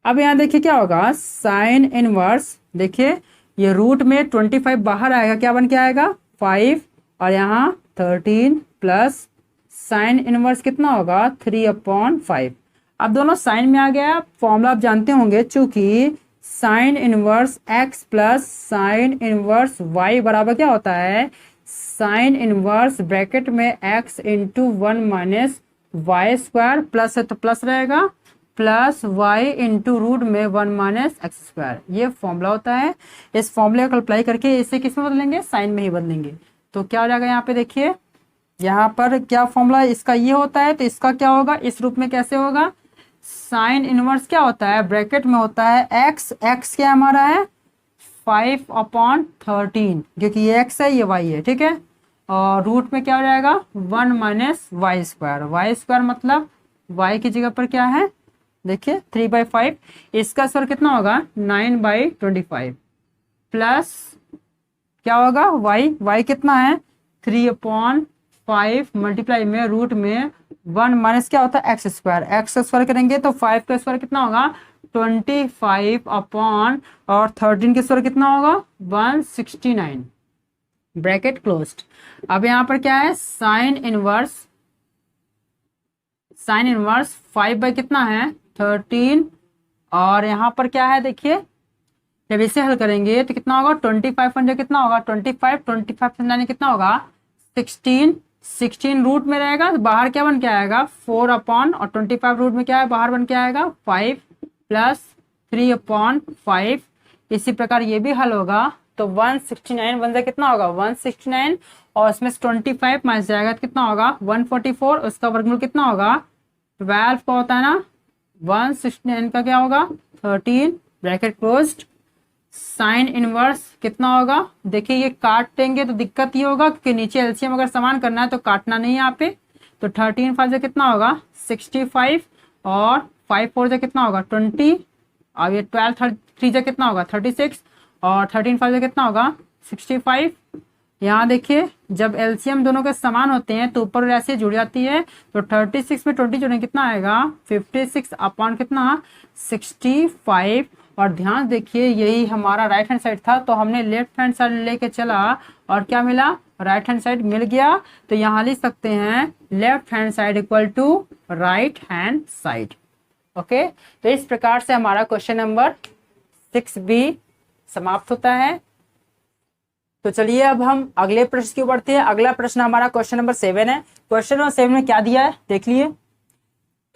अब यहाँ देखिए क्या होगा साइन इनवर्स, देखिए ये रूट में 25 बाहर आएगा, क्या बन के आएगा 5 और यहाँ 13 प्लस साइन इनवर्स कितना होगा 3 अपॉन 5। अब दोनों साइन में आ गया, फॉर्मूला आप जानते होंगे, चूंकि sine inverse x plus sine inverse y बराबर क्या होता है साइन इनवर्स ब्रैकेट में x into 1 minus y square, plus है तो प्लस रहेगा, प्लस y इंटू रूट में 1 माइनस एक्स स्क्वायर, ये फॉर्मूला होता है। इस फॉर्मूले को अप्लाई करके इसे किस में बदलेंगे साइन में ही बदलेंगे। तो क्या हो जाएगा यहाँ पे देखिए यहाँ पर क्या फॉर्मूला इसका ये होता है, तो इसका क्या होगा इस रूप में कैसे होगा साइन इनवर्स क्या होता है ब्रैकेट में होता है x क्या हमारा है 5 अपॉन 13, क्योंकि ये x है ये y है, ठीक है, और रूट में क्या हो जाएगा 1 माइनस वाई स्क्वायर मतलब y की जगह पर क्या है देखिए 3/5, इसका स्क्वायर कितना होगा 9/25 प्लस क्या होगा y कितना है 3 अपॉन 5 मल्टीप्लाई में रूट में 1 माइनस क्या होता है एक्स स्क्वायर करेंगे तो 5 का स्क्वायर कितना होगा 25 अपॉन और 13 के स्क्वायर कितना होगा 169 ब्रैकेट क्लोज्ड। अब यहाँ पर क्या है साइन इनवर्स 5 बाई कितना है 13 और यहाँ पर क्या है देखिए जब इसे हल करेंगे तो कितना होगा 25 पंजे कितना होगा 25 से कितना होगा 16 रूट में रहेगा, बाहर क्या बन के आएगा 4 अपॉन और 25 रूट में क्या है बाहर बन के आएगा 5 प्लस 3 अपॉन 5। इसी प्रकार ये भी हल होगा तो 169 बन जाए कितना होगा 169 और इसमें से 25 माइनस जाएगा तो कितना होगा 144, उसका वर्गमूल कितना होगा 12 का होता है ना, 169 का क्या होगा 13 ब्रैकेट क्लोज्ड। साइन इनवर्स कितना होगा देखिए ये काट देंगे तो दिक्कत ये होगा कि नीचे एलसीएम अगर समान करना है तो काटना नहीं है यहाँ पे, तो 13 5 से कितना होगा 65 और 5 4 से कितना होगा 20, अब ये 12 3 से कितना होगा 36 और 13 5 से कितना होगा 65। यहाँ देखिए जब एलसीएम दोनों के समान होते हैं तो ऊपर ऐसे जुड़ जाती है, तो 36 में 20 जोड़ेंगे कितना आएगा 56 अपॉन कितना 65। और ध्यान देखिए यही हमारा राइट हैंड साइड था तो हमने लेफ्ट हैंड साइड लेके चला और क्या मिला राइट हैंड साइड मिल गया, तो यहाँ लिख सकते हैं left hand side equal to right hand side. Okay, तो इस प्रकार से हमारा क्वेश्चन नंबर 6B समाप्त होता है। तो चलिए अब हम अगले प्रश्न की ओर बढ़ते हैं। अगला प्रश्न हमारा क्वेश्चन नंबर 7 है। क्वेश्चन नंबर 7 में क्या दिया है देख लिए।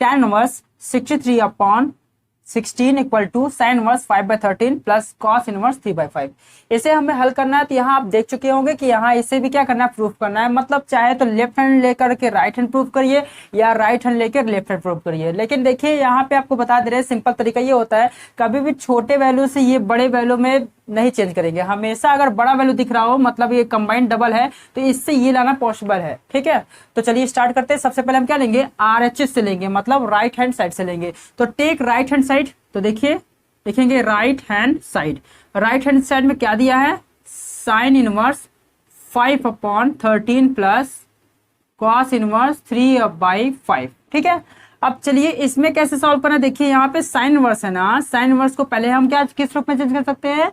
tan inverse 63/16 equal to sine inverse 5/13 plus cos inverse 3/5। इसे हमें हल करना है। तो यहाँ आप देख चुके होंगे कि यहाँ इसे भी क्या करना है, प्रूफ करना है। मतलब चाहे तो लेफ्ट हैंड लेकर के राइट हैंड प्रूफ करिए या राइट हैंड लेकर लेफ्ट हैंड प्रूफ करिए। लेकिन देखिए यहाँ पे आपको बता दे रहे हैं, सिंपल तरीका ये होता है, कभी भी छोटे वैल्यू से ये बड़े वैल्यू में नहीं चेंज करेंगे। हमेशा अगर बड़ा वैल्यू दिख रहा हो मतलब ये कंबाइंड डबल है तो इससे ये लाना पॉसिबल है। ठीक है, तो चलिए स्टार्ट करते हैं। सबसे पहले हम क्या लेंगे, RHS से लेंगे, मतलब राइट हैंड साइड से लेंगे। तो टेक राइट हैंड साइड। तो देखिए देखेंगे right hand side. Right hand side में क्या दिया है, sine inverse 5/13 plus cos inverse 3/5। ठीक है, अब चलिए इसमें कैसे सॉल्व करना है। देखिए यहाँ पे साइन इनवर्स है ना, साइन इनवर्स को पहले हम क्या किस रूप में चेंज कर सकते हैं,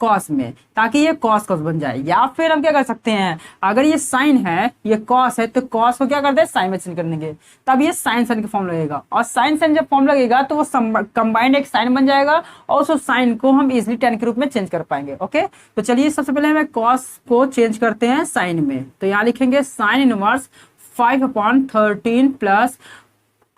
कॉस में, ताकि ये कॉस कॉस बन जाए। या फिर हम क्या कर सकते हैं, अगर ये साइन है ये कॉस है तो कॉस को क्या करते हैं, साइन में चेंज कर देंगे, तब ये साइन साइन का फॉर्म लगेगा। और साइन साइन जब फॉर्म लगेगा तो वो कंबाइंड एक साइन बन जाएगा और उस साइन को हम इजिली tan के रूप में चेंज कर पाएंगे। ओके, तो चलिए सबसे पहले हमें कॉस को चेंज करते हैं साइन में। तो यहाँ लिखेंगे साइन इनवर्स 5/13 प्लस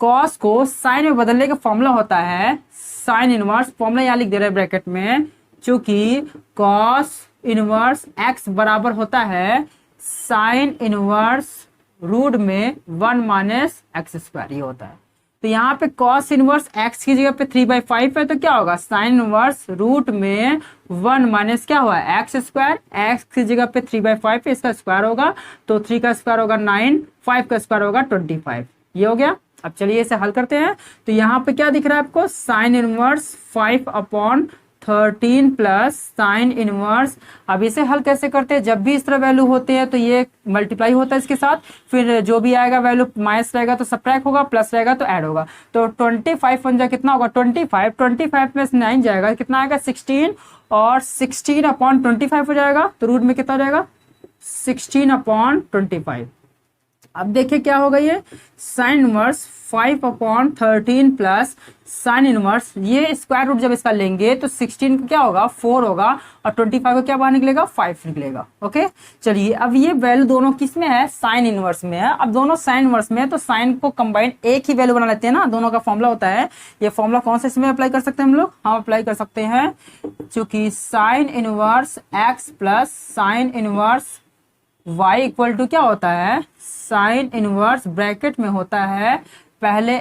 कॉस को साइन में बदलने का फॉर्मूला होता है साइन इनवर्स, फॉर्मूला यहाँ लिख दे रहे हैं ब्रैकेट में, चूंकि कॉस इनवर्स x बराबर होता है साइन इनवर्स रूट में 1 माइनस एक्स स्क्वायर, ये होता है। तो यहाँ पे कॉस इनवर्स x की जगह पे 3/5 है, तो क्या होगा साइन इनवर्स रूट में 1 माइनस क्या हुआ एक्स स्क्वायर, x की जगह पे 3/5 है, इसका स्क्वायर होगा तो 3 का स्क्वायर होगा 9, 5 का स्क्वायर होगा 25। ये हो गया। अब चलिए इसे हल करते हैं। तो यहाँ पे क्या दिख रहा है आपको, sign inverse 5/13 plus sine inverse. अब इसे हल कैसे करते हैं, जब भी इस तरह वैल्यू होते हैं तो ये मल्टीप्लाई होता है इसके साथ, फिर जो भी आएगा वैल्यू माइनस रहेगा तो सब्ट्रैक्ट होगा, प्लस रहेगा तो ऐड होगा। तो 25 बन जाए कितना होगा 25 में 9 जाएगा, कितना आएगा 16, और 16/25 हो जाएगा। तो रूट में कितना हो जाएगा 16/25। अब देखिए क्या होगा, ये sign inverse 5/13 plus sine inverse, ये स्क्वायर रूट जब इसका लेंगे तो 16 का क्या होगा 4 होगा और 25 का क्या बाहर निकलेगा 5 निकलेगा। ओके, चलिए अब ये वैल्यू दोनों किस में है, साइन इनवर्स में है। अब दोनों साइन इनवर्स में है तो साइन को कंबाइन एक ही वैल्यू बना लेते हैं ना, दोनों का फॉर्मूला होता है। ये फॉर्मूला कौन सा इसमें अप्लाई कर सकते हैं हम लोग, हम अप्लाई कर सकते हैं चूंकि sine inverse x plus sine inverse y equal to क्या होता है, साइन इनवर्स ब्रैकेट में होता है पहले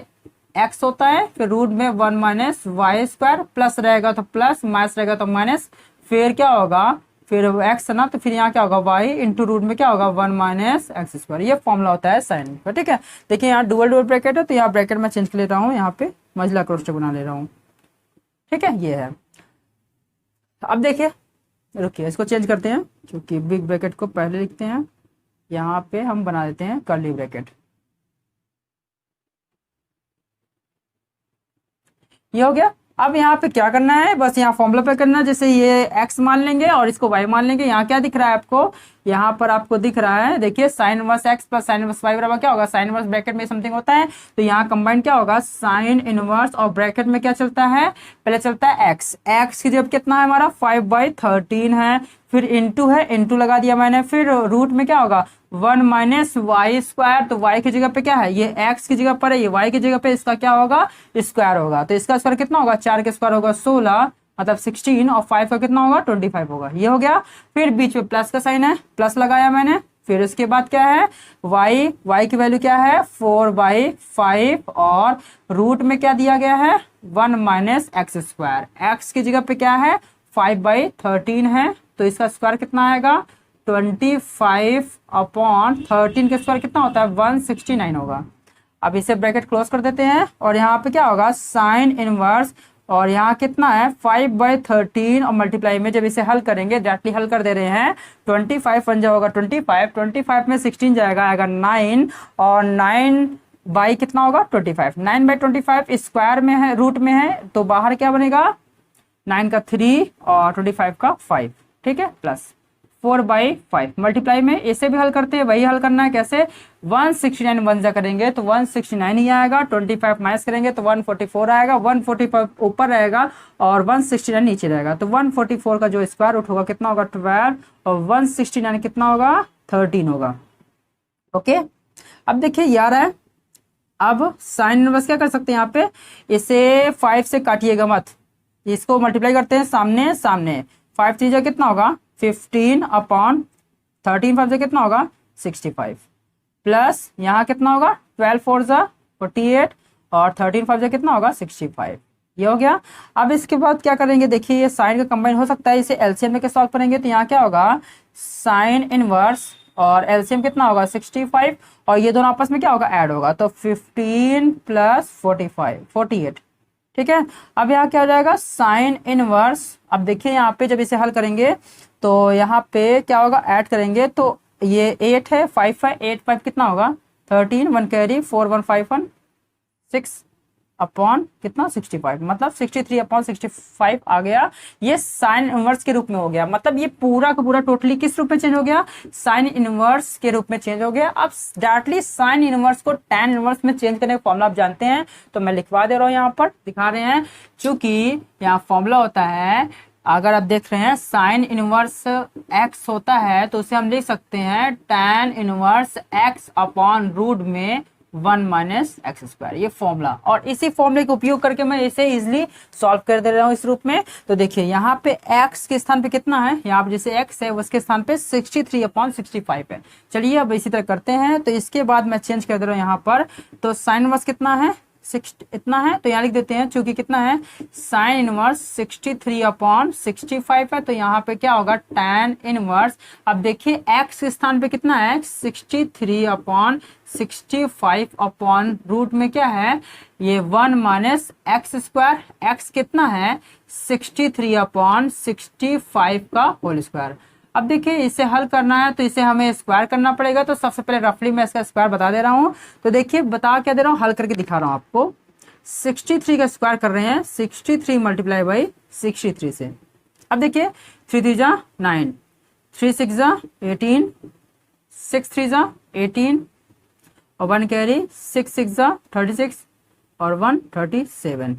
x होता है, फिर रूट में 1 माइनस वाई स्क्वायर, प्लस रहेगा तो प्लस, माइनस रहेगा तो माइनस, फिर क्या होगा, फिर x है ना तो फिर यहाँ क्या होगा y इंटू रूट में क्या होगा 1 माइनस एक्स स्क्वायर। ये फॉर्मूला होता है साइन का। ठीक है, देखिए यहाँ डुअल ब्रैकेट है तो यहाँ ब्रैकेट में चेंज कर ले रहा हूँ, यहाँ पे मझला क्रॉस बना ले रहा हूँ। ठीक है, ये है। अब देखिए रुकिए इसको चेंज करते हैं, क्योंकि बिग ब्रैकेट को पहले लिखते हैं, यहाँ पे हम बना देते हैं कर्ली ब्रैकेट। ये हो गया। अब यहाँ पे क्या करना है, बस यहाँ फॉर्मूला पे करना है, जैसे ये x मान लेंगे और इसको y मान लेंगे। यहाँ क्या दिख रहा है आपको, यहाँ पर आपको दिख रहा है देखिए sign inverse x plus sine inverse y बराबर क्या होगा, साइन इनवर्स ब्रैकेट में समथिंग होता है तो यहाँ कंबाइंड क्या होगा साइन इनवर्स, और ब्रैकेट में क्या चलता है, पहले चलता है x की जगह कितना है हमारा 5/13 है, फिर इंटू है, इंटू लगा दिया मैंने, फिर रूट में क्या होगा 1 माइनस वाई स्क्वायर, तो y की जगह पे क्या है, ये x की जगह पर है, ये y की जगह पे इसका क्या होगा स्क्वायर होगा। तो इसका स्क्वायर कितना होगा, 4 का स्क्वायर होगा 16, मतलब 16, और 5 का कितना होगा 25 होगा। ये हो गया। फिर बीच में प्लस का साइन है, प्लस लगाया मैंने, फिर उसके बाद क्या है y की वैल्यू क्या है 4/5, और रूट में क्या दिया गया है 1 माइनस एक्स स्क्वायर, x की जगह पे क्या है 5/13 है, तो इसका स्क्वायर कितना आएगा 25/13 का स्क्वायर कितना होता है 169 होगा। अब इसे ब्रैकेट क्लोज कर देते हैं और यहाँ पे क्या होगा साइन इनवर्स, और यहाँ कितना है 5/13 और मल्टीप्लाई में जब इसे हल करेंगे, डायरेक्टली हल कर दे रहे हैं, 25 बन जाएगा 25 में 16 जाएगा, आएगा 9, और 9 बाई कितना होगा 25, 9/25 स्क्वायर में है, रूट में है, तो बाहर क्या बनेगा 9 का 3 और 25 का 5। ठीक है, प्लस 4/5 मल्टीप्लाई में इसे भी हल करते हैं, वही हल करना है। कैसे? 169 वन जा करेंगे तो 169 ही आएगा, 25 माइनस करेंगे तो 144 आएगा, 145 ऊपर रहेगा और 169 नीचे रहेगा। तो 144 का जो स्क्वायर रूट होगा कितना होगा? 12, और 169 कितना होगा? 13 होगा। ओके, अब देखिए यार है, अब साइन इनवर्स क्या कर सकते हैं यहाँ पे, इसे 5 से काटिएगा मत, इसको मल्टीप्लाई करते हैं सामने सामने। 5 3 कितना होगा? 15/13, 5 से कितना होगा? 65, प्लस यहाँ कितना होगा? 12 4 48 और 13 5 से कितना होगा? 65। ये हो गया। अब इसके बाद क्या करेंगे, देखिए ये साइन का कंबाइन हो सकता है, इसे एलसीएम में सॉल्व करेंगे तो यहाँ क्या होगा? साइन इनवर्स और एलसीएम कितना होगा? 65, और ये दोनों आपस में क्या होगा? ऐड होगा, तो 15 प्लस 45 48। ठीक है, अब यहाँ क्या हो जाएगा? Sine inverse. अब देखिए यहाँ पे जब इसे हल करेंगे तो यहाँ पे क्या होगा? ऐड करेंगे तो ये 8 है, 5 है, 8 5 कितना होगा? 13, 1 कैरी, 4 1 5 1 6 अपॉन कितना? 65, मतलब 63/65 आ गया। ये साइन इनवर्स के रूप में हो गया, मतलब ये पूरा का पूरा टोटली किस रूप में चेंज हो गया? साइन इनवर्स के रूप में चेंज हो गया। अब डायरेक्टली साइन इनवर्स को टैन इनवर्स में चेंज करने का फॉर्मूला आप जानते हैं, तो मैं लिखवा दे रहा हूँ, यहाँ पर दिखा रहे हैं। चूंकि यहाँ फॉर्मूला होता है, अगर आप देख रहे हैं साइन इनवर्स x होता है तो उसे हम लिख सकते हैं tan inverse x upon root में 1 माइनस एक्स स्क्वायर, ये फॉर्मूला। और इसी फॉर्मूले का उपयोग करके मैं इसे इजिली सॉल्व कर दे रहा हूँ इस रूप में। तो देखिए यहाँ पे x के स्थान पे कितना है, यहाँ पे जैसे x है उसके स्थान पे 63/65 है। चलिए अब इसी तरह करते हैं, तो इसके बाद मैं चेंज कर दे रहा हूँ यहाँ पर। तो साइन इनवर्स कितना है? 6 इतना है, तो यहाँ लिख देते हैं, चूंकि कितना है? साइन इनवर्स 63/65 है, तो यहाँ पे क्या होगा? Tan inverse. अब देखिए x के स्थान पे कितना है? 63/65 अपॉन रूट में क्या है? ये 1 माइनस एक्स स्क्वायर। x कितना है? 63/65 का होल स्क्वायर। अब देखिए इसे हल करना है तो इसे हमें स्क्वायर करना पड़ेगा, तो सबसे पहले रफली मैं इसका स्क्वायर बता दे रहा हूँ। तो देखिए बता क्या दे रहा हूँ, हल करके दिखा रहा हूँ आपको। 63 का स्क्वायर कर रहे हैं, 63 मल्टीप्लाई बाई 63 से। अब देखिए 3 3 जा 9, 3 6 जा 18, 6 3 जा 18 और 1 कैरी, 6 6 जा 36 और 1 37।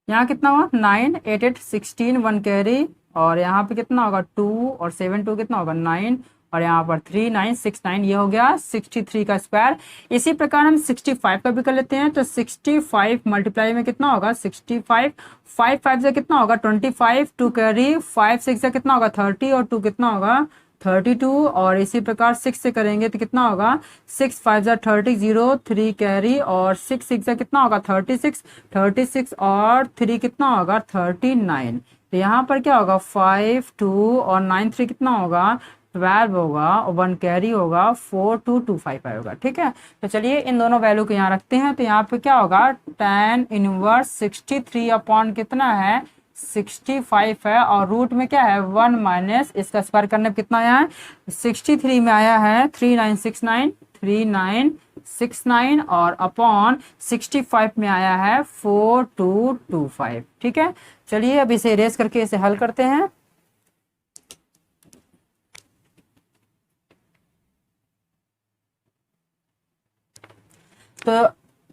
यहाँ कितना हुआ? 9 8 8 16, 1 कैरी, और यहाँ पे कितना होगा? 2 और 7 2 कितना होगा? 9, और यहाँ पर 3 9 6 9। ये हो गया 63 का स्क्वायर। इसी प्रकार हम 65 का भी कर लेते हैं, तो 65 मल्टीप्लाई में कितना होगा? 65, 5 5 से कितना होगा? 25, 2 कैरी, 5 6 से कितना होगा? 30 और 2 कितना होगा? 32, और इसी प्रकार 6 से करेंगे तो कितना होगा? 6 5 जा 30, 0 3 कैरी, और 6 6 से कितना होगा? 36, 36 और 3 कितना होगा? 39। तो यहाँ पर क्या होगा? 5 2 और 9 3 कितना होगा? 12 होगा, और 1 कैरी होगा, 4 2 2 5 होगा। ठीक है, तो चलिए इन दोनों वैल्यू को यहाँ रखते हैं। तो यहाँ पे क्या होगा? टैन इनवर्स 63 अपॉन कितना है? 65 है, और रूट में क्या है? 1 माइनस, इसका स्क्वायर करने पे कितना आया है? 63 में आया है 3969, 3969, और अपॉन 65 में आया है 4225। ठीक है, चलिए अब इसे इरेज करके इसे हल करते हैं। तो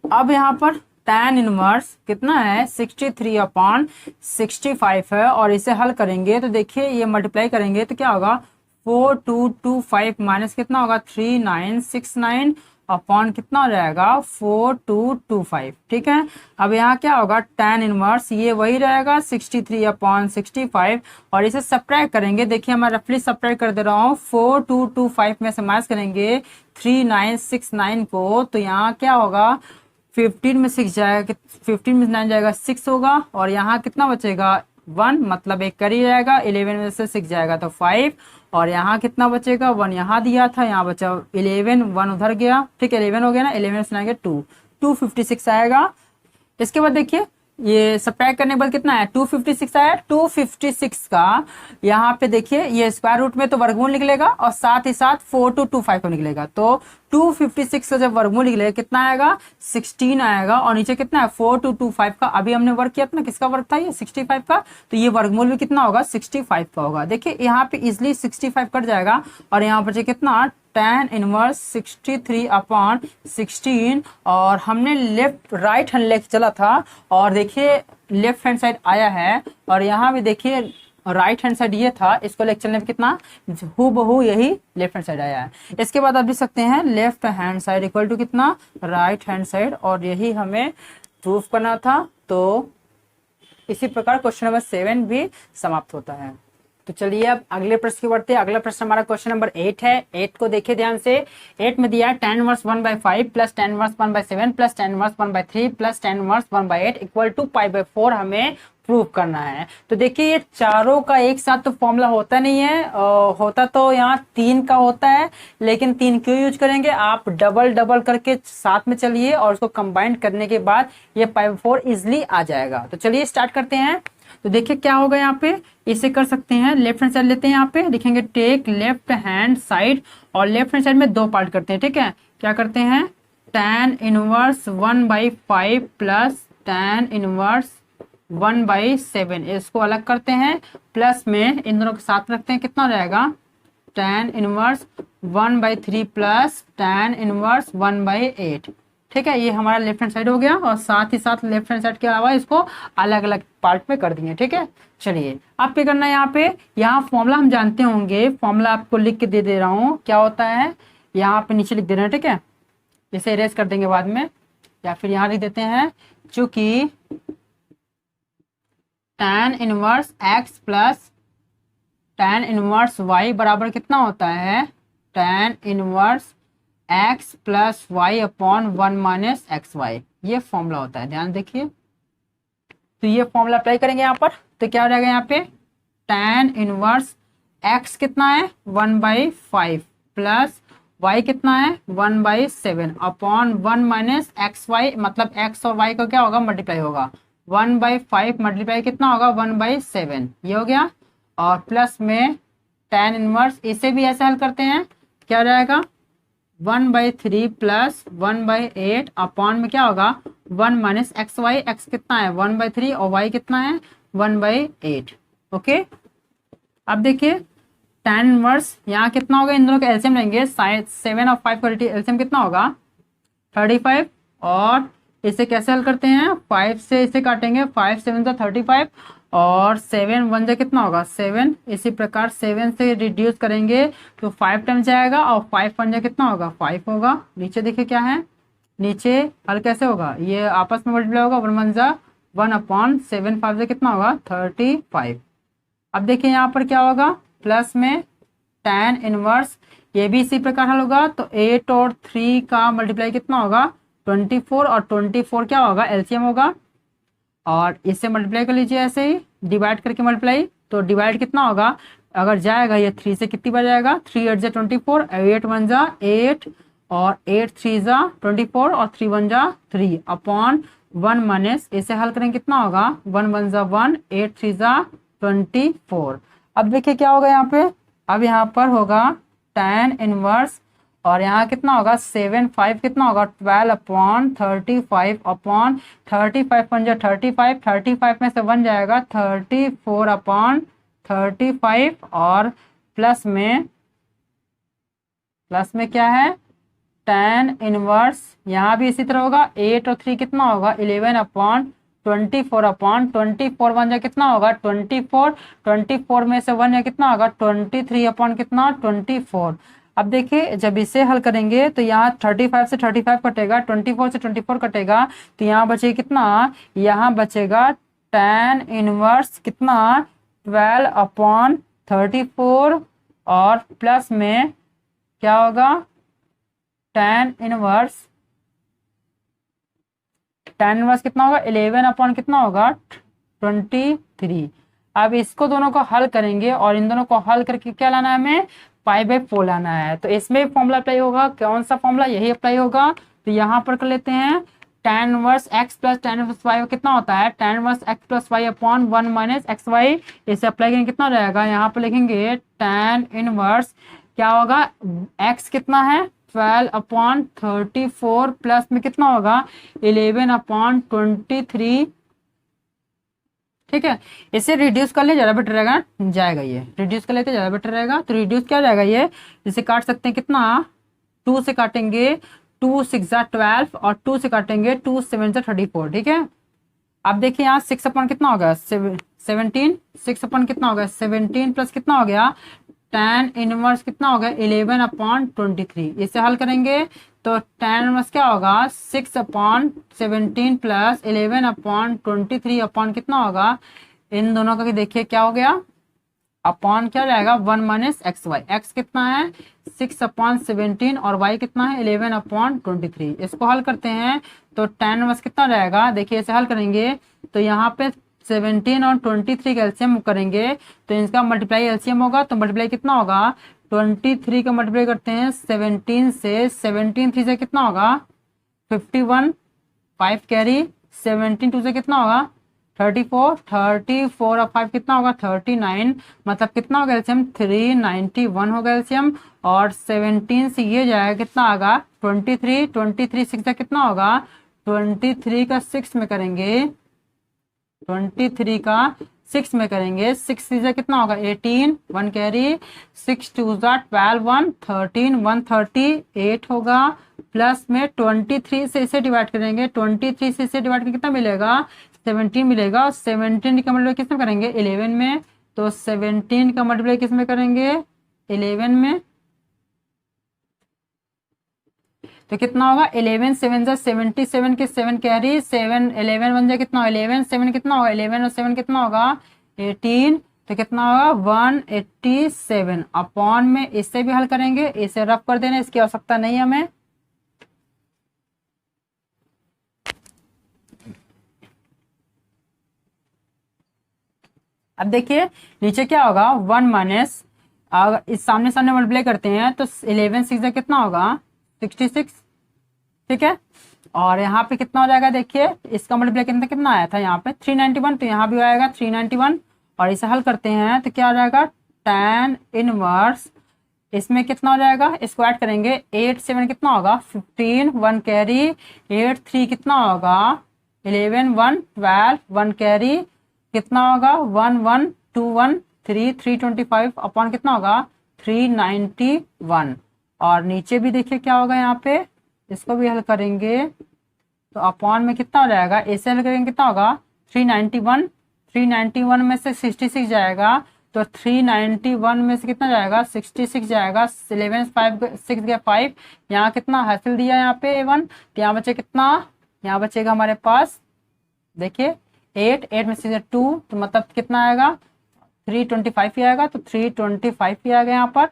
अब यहाँ पर tan इनवर्स कितना है? 63/65 है, और इसे हल करेंगे तो देखिए ये मल्टीप्लाई करेंगे तो क्या होगा? 4225 माइनस कितना होगा? 3969 अपॉन कितना हो जाएगा? 4225। ठीक है, अब यहाँ क्या होगा? tan इनवर्स ये वही रहेगा 63/65, और इसे सब्ट्रैक्ट करेंगे। देखिए मैं रफली सब्ट्रैक्ट कर दे रहा हूँ। 4225 में से माइनस करेंगे 3969 को, तो यहाँ क्या होगा? 15 में 6 जाएगा, 15 में 9 जाएगा, 6 होगा, और यहाँ कितना बचेगा? 1, मतलब एक कर ही जाएगा। 11 में से 6 जाएगा तो 5, और यहाँ कितना बचेगा? 1 यहाँ दिया था, यहाँ बचा 11, 1 उधर गया। ठीक है, 11 हो गया ना, 11 से 9 2 256 आएगा। इसके बाद देखिए ये सब्ट्रैक्ट करने के बाद कितना है 256 आया। 256 का यहाँ पे देखिए ये स्क्वायर रूट में तो वर्गमूल निकलेगा और साथ ही साथ 4225 को निकलेगा। तो 256 का जब वर्गमूल निकलेगा कितना आएगा 16 आएगा और नीचे कितना है 4225 का। अभी हमने वर्ग किया था ना, किसका वर्ग था ये 65 का, तो ये वर्गमूल भी कितना होगा 65 का होगा। देखिए यहाँ पे इजिली 65 कट जाएगा और यहाँ पर कितना tan इनवर्स 63 अपॉन 16 और हमने लेफ्ट राइट हैंड लेके चला था और देखिए लेफ्ट हैंड साइड आया है और यहाँ भी देखिए राइट हैंड साइड ये था, इसको लेके चलने में कितना हूबहू यही लेफ्ट हैंड साइड आया है। इसके बाद आप लिख सकते हैं left hand side equal to कितना राइट हैंड साइड और यही हमें प्रूफ करना था। तो इसी प्रकार क्वेश्चन नंबर 7 भी समाप्त होता है। तो चलिए अब अगले प्रश्न की बढ़ते हैं। अगला प्रश्न हमारा क्वेश्चन नंबर 8 है। 8 को देखिए ध्यान से। 8 में दिया है tan inverse 1/5 plus tan inverse 1/7 plus tan inverse 1/3 plus tan inverse 1/8 equal to π/4 हमें प्रूव करना है। तो देखिए ये चारों का एक साथ तो फॉर्मूला होता नहीं है, होता तो यहाँ 3 का होता है, लेकिन 3 क्यों यूज करेंगे, आप डबल डबल करके साथ में चलिए और उसको कंबाइन करने के बाद ये π/4 इजिली आ जाएगा। तो चलिए स्टार्ट करते हैं। तो देखिए क्या होगा यहाँ पे, इसे कर सकते हैं लेफ्ट हैंड साइड लेते हैं, यहाँ पे लिखेंगे टेक लेफ्ट हैंड साइड और लेफ्ट हैंड साइड में 2 पार्ट करते हैं। ठीक है, क्या करते हैं tan inverse 1/5 plus tan inverse 1/7 इसको अलग करते हैं, प्लस में इन दोनों के साथ रखते हैं, कितना हो जाएगा tan inverse 1/3 plus tan inverse 1/8। ठीक है, ये हमारा लेफ्ट हैंड साइड हो गया और साथ ही साथ लेफ्ट हैंड साइड के अलावा इसको अलग अलग पार्ट में कर दिए। ठीक है, चलिए आप क्या करना है, यहाँ पे यहाँ फॉर्मूला हम जानते होंगे, फॉर्मूला आपको लिख के दे रहा हूँ, क्या होता है यहाँ पे नीचे लिख दे रहे हैं। ठीक है, इसे इरेज कर देंगे बाद में या फिर यहाँ लिख देते हैं, चूंकि tan inverse x plus tan inverse y बराबर कितना होता है tan inverse x plus y upon 1 minus x y, ये फॉर्मूला होता है, ध्यान देखिए। तो ये फॉर्मूला अप्लाई करेंगे यहाँ पर, तो क्या हो जाएगा यहाँ पे tan इनवर्स x कितना है 1/5 प्लस y कितना है 1/7 अपॉन 1 माइनस एक्स वाई, मतलब x और y का क्या होगा मल्टीप्लाई होगा, 1/5 मल्टीप्लाई कितना होगा 1/7, ये हो गया। और प्लस में tan इनवर्स, इसे भी ऐसे हल करते हैं, क्या हो जाएगा 1/3 प्लस 1/8 अपॉन में क्या होगा 1 माइनस एक्स वाई, एक्स कितना है 1/3 और y कितना है 1/8। ओके, अब देखिए tan इनवर्स यहाँ कितना होगा, इन दोनों का एलसीएम लेंगे, 7 और 5 का एलसीएम कितना होगा 35 और इसे कैसे हल करते हैं 5 से इसे काटेंगे, 5 7 तो 35 और 7 1 जा कितना होगा 7, इसी प्रकार 7 से रिड्यूस करेंगे तो 5 टाइम जाएगा और 5 1 जा कितना होगा 5 होगा। नीचे देखिए क्या है, नीचे हल कैसे होगा, ये आपस में मल्टीप्लाई होगा, 1 1 जा 1 अपॉन 7 5 जा कितना होगा 35। अब देखिए यहाँ पर क्या होगा, प्लस में tan इनवर्स, ये भी इसी प्रकार हल होगा, तो 8 और 3 का मल्टीप्लाई कितना होगा 24 और 24 क्या होगा एलसीएम होगा और इससे मल्टीप्लाई कर लीजिए, ऐसे ही डिवाइड करके मल्टीप्लाई, तो डिवाइड कितना होगा, अगर जाएगा ये 3 से कितनी बार जाएगा 3 8 जा 24, 8 1 जा 8 और 8 3 जा 24 और 3 1 जा 3 अपॉन 1 माइनस, इसे हल करेंगे कितना होगा 1 1 जा 1, 8 3 जा 24। अब देखिए क्या होगा यहाँ पे, अब यहाँ पर होगा tan इनवर्स और यहाँ कितना होगा 7 5 कितना होगा 12 अपॉन 35 अपॉन 35 1 जा 35, 35 में से 1 जाएगा 34 अपॉन 35 और प्लस में क्या है tan इनवर्स, यहाँ भी इसी तरह होगा 8 और 3 कितना होगा 11 अपॉन 24 अपॉन 24 1 जा कितना होगा 24, 24 में से 1 जा कितना होगा 23 अपॉन कितना 24। अब देखिए जब इसे हल करेंगे तो यहाँ 35 से 35 कटेगा, 24 से 24 कटेगा, तो यहाँ बचेगा कितना, यहाँ बचेगा tan इनवर्स कितना 12 अपॉन 34 और प्लस में क्या होगा tan इनवर्स कितना होगा 11 अपॉन कितना होगा 23। अब इसको दोनों को हल करेंगे और इन दोनों को हल करके क्या लाना है हमें π/4 लाना है, तो इसमें फॉर्मूला अप्लाई होगा, कौन सा फॉर्मूला, यही अप्लाई होगा। तो यहाँ पर कर लेते हैं tan inverse x plus tan inverse y कितना होता है, tan inverse x plus y upon 1 minus x y. इसे अप्लाई करेंगे कितना हो जाएगा, यहाँ पे लिखेंगे tan इनवर्स क्या होगा, x कितना है 12 अपॉन 34 प्लस में कितना होगा 11 अपॉन 23। ठीक है, इसे रिड्यूस कर ले ज्यादा बेटर रहेगा, जाएगा ये रिड्यूस कर लेते ज्यादा बेटर रहेगा। तो रिड्यूस क्या जाएगा, ये इसे काट सकते हैं कितना, 2 से काटेंगे 2 6 12 और 2 से काटेंगे 2 7 34। ठीक है, अब देखिए यहाँ 6 अपन कितना होगा 17, 6 अपन कितना होगा 17 प्लस कितना हो गया tan इनवर्स कितना होगा 11 अपॉन 23। इसे हल करेंगे तो tan इनवर्स क्या होगा 6 अपॉन 17 प्लस 11 अपॉन 23 अपॉन कितना होगा, इन दोनों का देखिए क्या हो गया, अपॉन क्या जाएगा 1 माइनस एक्स वाई। एक्स कितना है 6 अपॉन 17 और y कितना है 11 अपॉन 23। इसको हल करते हैं तो tan इनवर्स कितना रहेगा, देखिए इसे हल करेंगे तो यहाँ पे 17 और 23 का एलसीएम करेंगे तो इसका मल्टीप्लाई एलसीएम होगा, तो मल्टीप्लाई कितना होगा 23 का मल्टीप्लाई करते हैं 17 से, 17 3 से कितना होगा 51, 5 कैरी 17 2 से कितना होगा 34, 34 और 5 कितना होगा 39, मतलब कितना होगा एलसीएम 391 होगा एलसीएम। और 17 से ये जाएगा कितना आएगा 23, 23 6 से कितना होगा 23 का 6 में करेंगे 23 का 6 में करेंगे 6 से कितना होगा 18, 1 कैरी 6 2 12 1 13 138 होगा, प्लस में 23 से इसे डिवाइड करेंगे 23 से इसे डिवाइड करके कितना मिलेगा 17 मिलेगा। और 17 का मल्टीप्लाई किस में करेंगे 11 में, तो 17 का मल्टीप्लाई किस में करेंगे 11 में, तो कितना होगा 11 7 77 के 7 कैरी 7 11 बन जाए कितना 11 7 कितना होगा 11 और 7 कितना होगा 18, तो कितना होगा 187 अपॉन में इससे भी हल करेंगे, इसे रफ कर देना, इसकी आवश्यकता नहीं हमें। अब देखिए नीचे क्या होगा 1 माइनस, अगर इस सामने सामने मल्टीप्लाई करते हैं तो 11 6 कितना होगा 66। ठीक है, और यहाँ पे कितना हो जाएगा, देखिए इसका मल्टीप्लाई कितना कितना आया था यहाँ पे 391, तो यहाँ भी आएगा 391। और इसे हल करते हैं तो क्या हो जाएगा tan इनवर्स, इसमें कितना हो जाएगा, इसको ऐड करेंगे 8 7 कितना होगा 15, 1 कैरी 8 3 कितना होगा 11 1 12 1 कैरी कितना होगा 1 1 2 1 3 325 अपॉन कितना होगा 391। और नीचे भी देखिए क्या होगा यहाँ पे, इसको भी हल करेंगे तो अपॉन में कितना हो जाएगा, ऐसे हल करेंगे कितना होगा 391, 391 में से 66 जाएगा तो 391 में से कितना जाएगा 66 जाएगा, 11 5 6 गया 5, यहाँ कितना हासिल दिया यहाँ पे 1, तो यहाँ बचे कितना, यहाँ बचेगा हमारे पास देखिए 8 में से 2, तो मतलब कितना आएगा 325 ही आएगा, तो 325 ही आएगा यहाँ पर,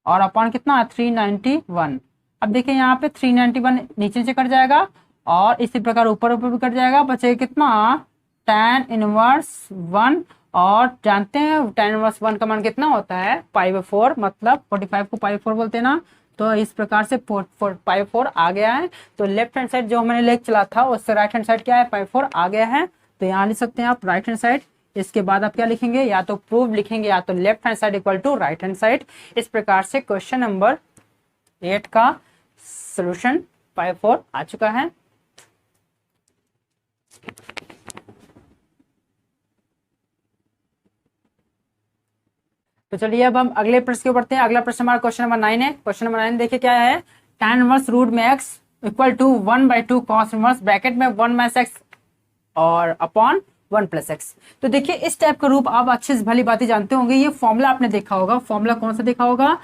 और अपॉन कितना 391। अब देखिए यहाँ पे 391 नीचे से कट जाएगा और इसी प्रकार ऊपर ऊपर भी कट जाएगा, बचेगा कितना tan इनवर्स 1, और जानते हैं tan इनवर्स 1 का मान कितना होता है π/4, मतलब 45 को π/4 बोलते हैं ना, तो इस प्रकार से π/4 आ गया है। तो लेफ्ट हैंड साइड जो मैंने लेख चला था उससे राइट हैंड साइड क्या है π/4 आ गया है, तो यहाँ लिख सकते हैं आप राइट हैंड साइड। इसके बाद आप क्या लिखेंगे, या तो प्रूव लिखेंगे या तो left hand side equal to right hand side. इस प्रकार से क्वेश्चन नंबर 8 का सोल्यूशन π/4 आ चुका है। तो चलिए अब हम अगले प्रश्न के बढ़ते हैं। अगला प्रश्न हमारा क्वेश्चन नंबर 9 है। क्वेश्चन नंबर 9 देखिए क्या है, tan इनवर्स रूट में x equal to 1/2 cos inverse bracket में 1 माइनस x और अपॉन 1 प्लस x। तो देखिए इस टाइप का रूप आप अच्छे से भली बातें जानते होंगे, ये फॉर्मूला आपने देखा होगा। फॉर्मूला कौन सा देखा होगा,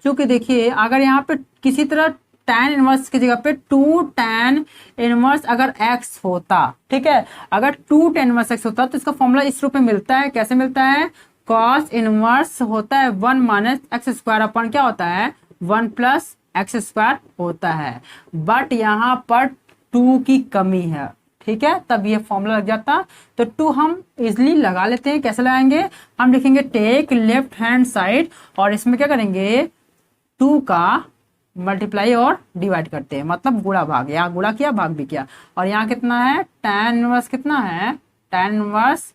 क्योंकि देखिए अगर यहाँ पे किसी तरह tan इनवर्स की जगह पे 2 tan इनवर्स अगर x होता, ठीक है, अगर 2 tan इनवर्स x होता तो इसका फॉर्मूला इस रूप में मिलता है। कैसे मिलता है, cos इनवर्स होता है 1 माइनस एक्स स्क्वायर अपॉन क्या होता है 1 प्लस एक्स स्क्वायर होता है, बट यहाँ पर 2 की कमी है, ठीक है, तब ये फॉर्मूला लग जाता। तो 2 हम इजिली लगा लेते हैं। कैसे लगाएंगे, हम लिखेंगे टेक लेफ्ट हैंड साइड और इसमें क्या करेंगे 2 का मल्टीप्लाई और डिवाइड करते हैं, मतलब गुणा भाग, यहाँ गुणा किया भाग भी किया। और यहाँ कितना है, tan इनवर्स कितना है, tan इनवर्स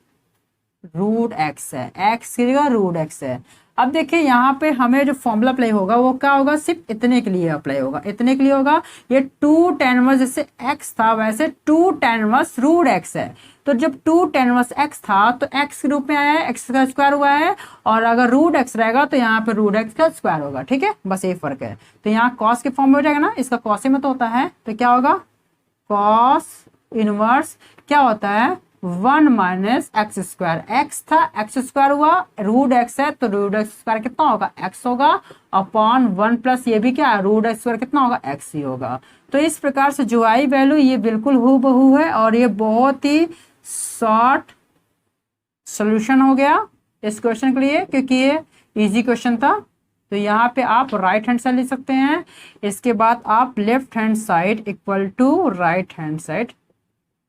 रूट एक्स है, एक्स की जगह रूट एक्स है। अब देखिए यहाँ पे हमें जो फॉर्मूला अप्लाई होगा वो क्या होगा, सिर्फ इतने के लिए अप्लाई होगा, इतने के लिए होगा। ये 2 tan इनवर्स जैसे x था वैसे 2 tan इनवर्स रूट x है। तो जब 2 tan इनवर्स x था तो x के रूप में आया है, x का स्क्वायर हुआ है, और अगर रूट x रहेगा तो यहाँ पे रूट x का स्क्वायर होगा। ठीक है, बस यही फर्क है। तो यहाँ cos के फॉर्म में हो जाएगा ना, इसका cos में तो होता है, तो क्या होगा, cos इनवर्स क्या होता है, 1 माइनस एक्स स्क्वायर, एक्स था एक्स स्क्वायर हुआ, रूट एक्स है तो रूट एक्स स्क्वायर कितना होगा, एक्स होगा, अपॉन 1 प्लस ये भी क्या है, रूट एक्स स्क्वायर कितना होगा, एक्स ही होगा। तो इस प्रकार से जो आई वैल्यू ये बिल्कुल हूबहू है, और ये बहुत ही शॉर्ट सोल्यूशन हो गया इस क्वेश्चन के लिए, क्योंकि ये इजी क्वेश्चन था। तो यहाँ पे आप राइट हैंड साइड लिख सकते हैं, इसके बाद आप left hand side equal to right hand side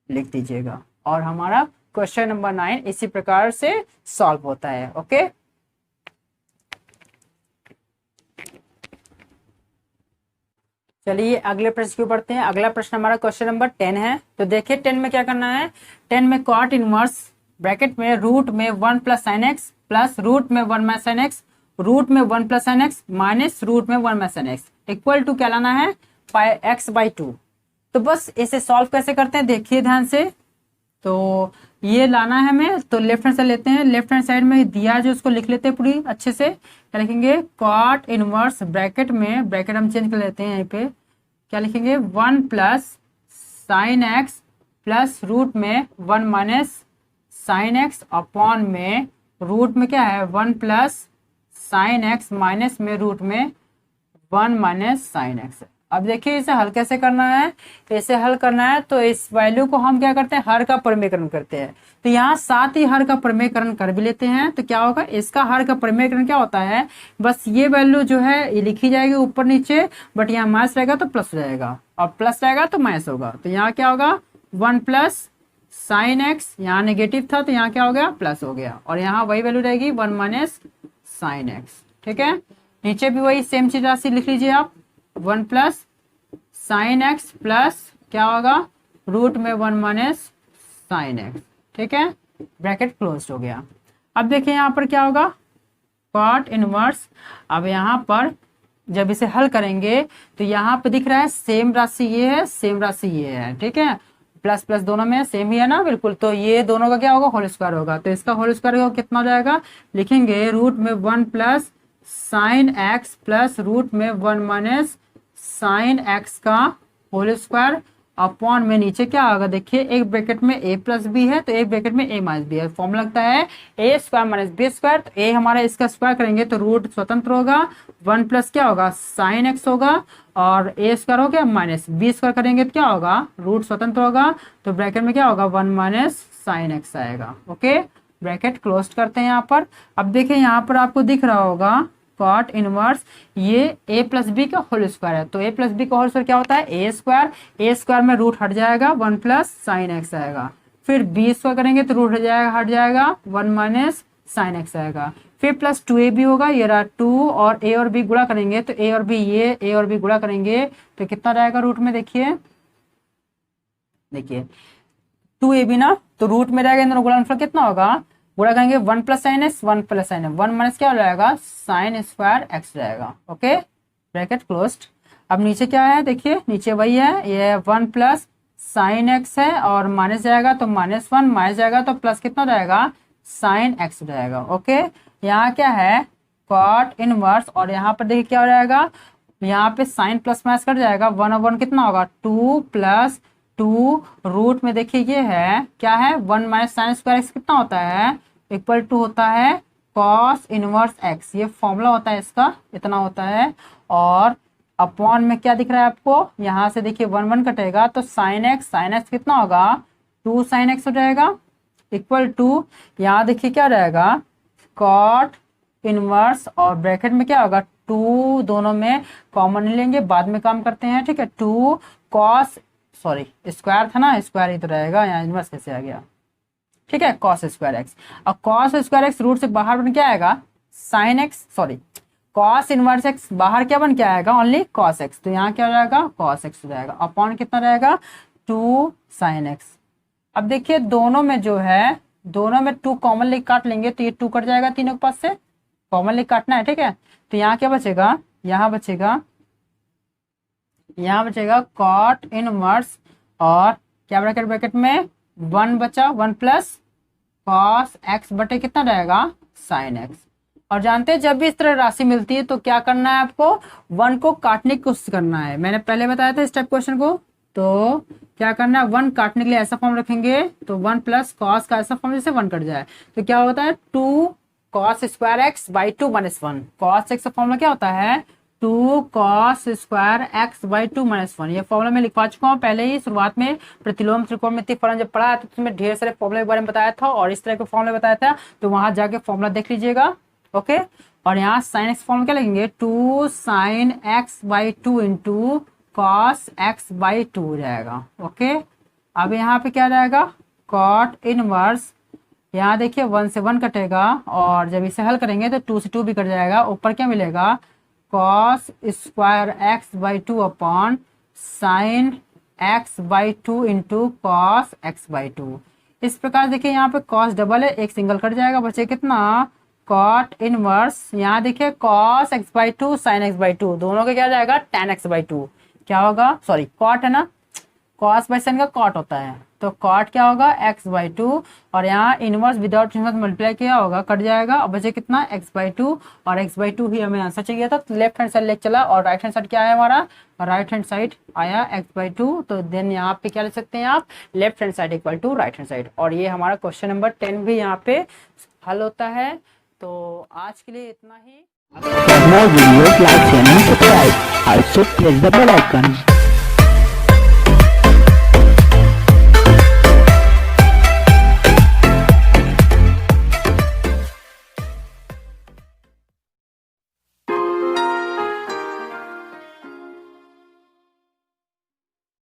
लिख दीजिएगा, और हमारा क्वेश्चन नंबर 9 इसी प्रकार से सॉल्व होता है। ओके, चलिए अगले प्रश्न की ओर बढ़ते हैं। अगला प्रश्न हमारा क्वेश्चन नंबर 10 है। तो देखिए 10 में क्या करना है, 10 में कॉट इनवर्स ब्रैकेट में रूट में 1 plus sine x plus root में 1 माइनस साइन एक्स, रूट में 1 plus sine x minus root में 1 minus sine x equal to क्या लाना है, पाई एक्स बाई 2। तो बस इसे सॉल्व कैसे करते हैं देखिए ध्यान से। तो ये लाना है हमें, तो लेफ्ट हैंड साइड लेते हैं, लेफ्ट हैंड साइड में दिया जो उसको लिख लेते हैं पूरी अच्छे से। क्या लिखेंगे, कॉट इनवर्स ब्रैकेट में, ब्रैकेट हम चेंज कर लेते हैं यहाँ पे, क्या लिखेंगे 1 plus sine x plus root में 1 माइनस साइन एक्स अपॉन में रूट में क्या है 1 प्लस साइन एक्स माइनस में रूट में 1 माइनस साइन एक्स। अब देखिए इसे हल कैसे करना है, इसे हल करना है तो इस वैल्यू को हम क्या करते हैं, हर का परिमेयकरण करते हैं। तो यहाँ साथ ही हर का परिमेयकरण कर भी लेते हैं, तो क्या होगा, इसका हर का परिमेयकरण क्या होता है, बस ये वैल्यू जो है ये लिखी जाएगी ऊपर नीचे, बट यहाँ माइनस रहेगा तो प्लस हो जाएगा, और प्लस रहेगा तो माइनस होगा। तो यहाँ क्या होगा 1 प्लस साइन एक्स, यहाँ नेगेटिव था तो यहाँ क्या हो गया, प्लस हो गया, और यहाँ वही वैल्यू रहेगी 1 माइनस साइन एक्स। ठीक है, नीचे भी वही सेम चीज राशि लिख लीजिए आप, 1 प्लस साइन एक्स प्लस क्या होगा रूट में 1 माइनस साइन एक्स। ठीक है, ब्रैकेट क्लोज हो गया। अब देखिए यहाँ पर क्या होगा, कॉट इनवर्स। अब यहाँ पर जब इसे हल करेंगे तो यहाँ पे दिख रहा है सेम राशि ये है, सेम राशि ये है। ठीक है, प्लस प्लस दोनों में सेम ही है ना, बिल्कुल। तो ये दोनों का क्या होगा, होल स्क्वायर होगा। तो इसका होल स्क्वायर कितना हो जाएगा, लिखेंगे रूट में 1 plus sine x plus root में 1 माइनस साइन एक्स का होल स्क्वायर अपॉन में नीचे क्या होगा, देखिए एक ब्रैकेट में a प्लस बी है तो एक ब्रैकेट में a माइनस बी है, फॉर्मूला लगता है a square minus b square. तो a हमारा इसका स्क्वायर करेंगे तो रूट स्वतंत्र होगा, 1 प्लस क्या होगा साइन एक्स होगा, और a स्क्वायर हो गया माइनस बी स्क्वायर करेंगे तो क्या होगा, रूट स्वतंत्र होगा, तो ब्रैकेट में क्या होगा 1 माइनस साइन एक्स आएगा। ओके, ब्रैकेट क्लोज करते हैं यहाँ पर। अब देखिए यहाँ पर आपको दिख रहा होगा कॉट इनवर्स ये a प्लस बी का होल स्क्वायर है, तो a प्लस बी का होल स्क्वायर क्या होता है a स्क्वायर में रूट हट जाएगा 1 प्लस साइन एक्स आएगा, फिर b स्क्वायर करेंगे तो रूट हट जाएगा 1 माइनस साइन एक्स आएगा, फिर प्लस 2ab होगा, ये रहा 2 और a और b गुणा करेंगे तो a और b, ये a और b गुणा करेंगे तो कितना रहेगा रूट में, देखिए 2ab ना, तो रूट में रहेगा, इन दोनों गुणनफल कितना होगा, गुणा करेंगे 1 plus sine x 1 plus sine x, 1 minus क्या हो जाएगा साइन स्क्वायर एक्स जाएगा। Okay, bracket closed. अब नीचे क्या है, देखिए नीचे वही है, ये 1 प्लस साइन एक्स है और माइनस जाएगा तो -1 माइनस जाएगा तो प्लस कितना जाएगा साइन एक्स जाएगा। ओके, यहाँ क्या है कॉट इनवर्स, और यहाँ पर देखिए क्या हो जाएगा, यहाँ पे साइन प्लस माइनस कट जाएगा, 1 और 1 कितना होगा 2 प्लस 2 रूट में देखिए ये है क्या है 1 माइनस साइन स्क्वायर एक्स कितना होता है, इक्वल टू होता है कॉस इनवर्स एक्स, ये फॉर्मूला होता है इसका, इतना होता है। और अपॉन में क्या दिख रहा है आपको, यहाँ से देखिए 1 1 कटेगा तो साइन एक्स कितना होगा 2 साइन एक्स हो जाएगा, इक्वल टू यहाँ देखिए क्या रहेगा कॉट इनवर्स, और ब्रैकेट में क्या होगा 2, दोनों में कॉमन लेंगे, बाद में काम करते हैं। ठीक है, 2 कॉस, सॉरी स्क्वायर था ना, स्क्वायर ही तो रहेगा, यहाँ इनवर्स कैसे आ गया। ठीक है, कॉस स्क्वायर एक्स, और कॉस स्क्वायर एक्स रूट से बाहर बन क्या आएगा sine x, sorry cos inverse x बाहर क्या बन के आएगा, ओनली कॉस एक्स, तो यहाँ क्या हो जाएगा, कॉस एक्स हो जाएगा, अपॉन कितना रहेगा, 2 साइन एक्स। अब देखिए दोनों में जो है, दोनों में 2 कॉमन लेके काट लेंगे तो ये 2 कट जाएगा, तीनों के पास से कॉमन लेके काटना है, ठीक है। तो यहाँ क्या बचेगा, यहाँ बचेगा कॉट इनवर्स और क्या ब्रैकेट ब्रैकेट में 1 बचा, 1 प्लस कॉस एक्स बटे कितना रहेगा, साइन एक्स। और जानते हैं जब भी इस तरह राशि मिलती है तो क्या करना है आपको, 1 को काटने की कोशिश करना है। मैंने पहले बताया था इस टाइप क्वेश्चन को, तो क्या करना है, 1 काटने के लिए ऐसा फॉर्म रखेंगे, तो 1 प्लस कॉस का ऐसा फॉर्म जैसे 1 कट जाए तो क्या होता है, 2 cos square x by 2 minus 1। Cos x का फॉर्मूला क्या होता है, 2 cos square x by 2 minus 1। ये फॉर्मूला मैं लिखवा चुका हूँ पहले ही शुरुआत में, प्रतिलोम त्रिकोणमिति फलन जब पढ़ा तो उसमें ढेर सारे फॉर्मूले के बारे में बताया था और इस तरह के फॉर्मूले बताया था, तो वहां जाके फॉर्मूला देख लीजिएगा, ओके। और यहाँ साइन एक्स फॉर्मूला क्या लिखेंगे, 2 sine x by 2 into cos x by 2 हो जाएगा, ओके। अब यहाँ पे क्या रहेगा, कॉट इनवर्स, यहाँ देखिए 1 से 1 कटेगा और जब इसे हल करेंगे तो 2 से 2 भी कट जाएगा, ऊपर क्या मिलेगा, cos square x by 2 upon sine x by 2 into cos x by 2। इस प्रकार देखिए यहाँ पे कॉस डबल है, एक सिंगल कट जाएगा, बचे कितना, कॉट इनवर्स, यहाँ देखिए cos x by 2 sine x by 2, दोनों का क्या जाएगा, tan एक्स बाई 2, क्या होगा, सॉरी कॉट है ना, कॉस बाई साइन का कॉट होता है, तो कॉट क्या होगा, एक्स बाई 2 और यहाँ इनवर्स विदाउट मल्टीप्लाई किया होगा, कट जाएगा और बचे कितना, एक्स बाई 2 और एक्स बाई 2 ही हमें आंसर चाहिए था, तो लेफ्ट हैंड साइड लेके चला और राइट हैंड साइड क्या है हमारा, राइट हैंड साइड आया एक्स बाई 2, तो देन यहाँ पे क्या लिख सकते हैं आप, left hand side equal to right hand side. और ये हमारा क्वेश्चन नंबर 10 भी यहाँ पे हल होता है। तो आज के लिए इतना ही। For more videos, like, share and subscribe. Also press the bell icon.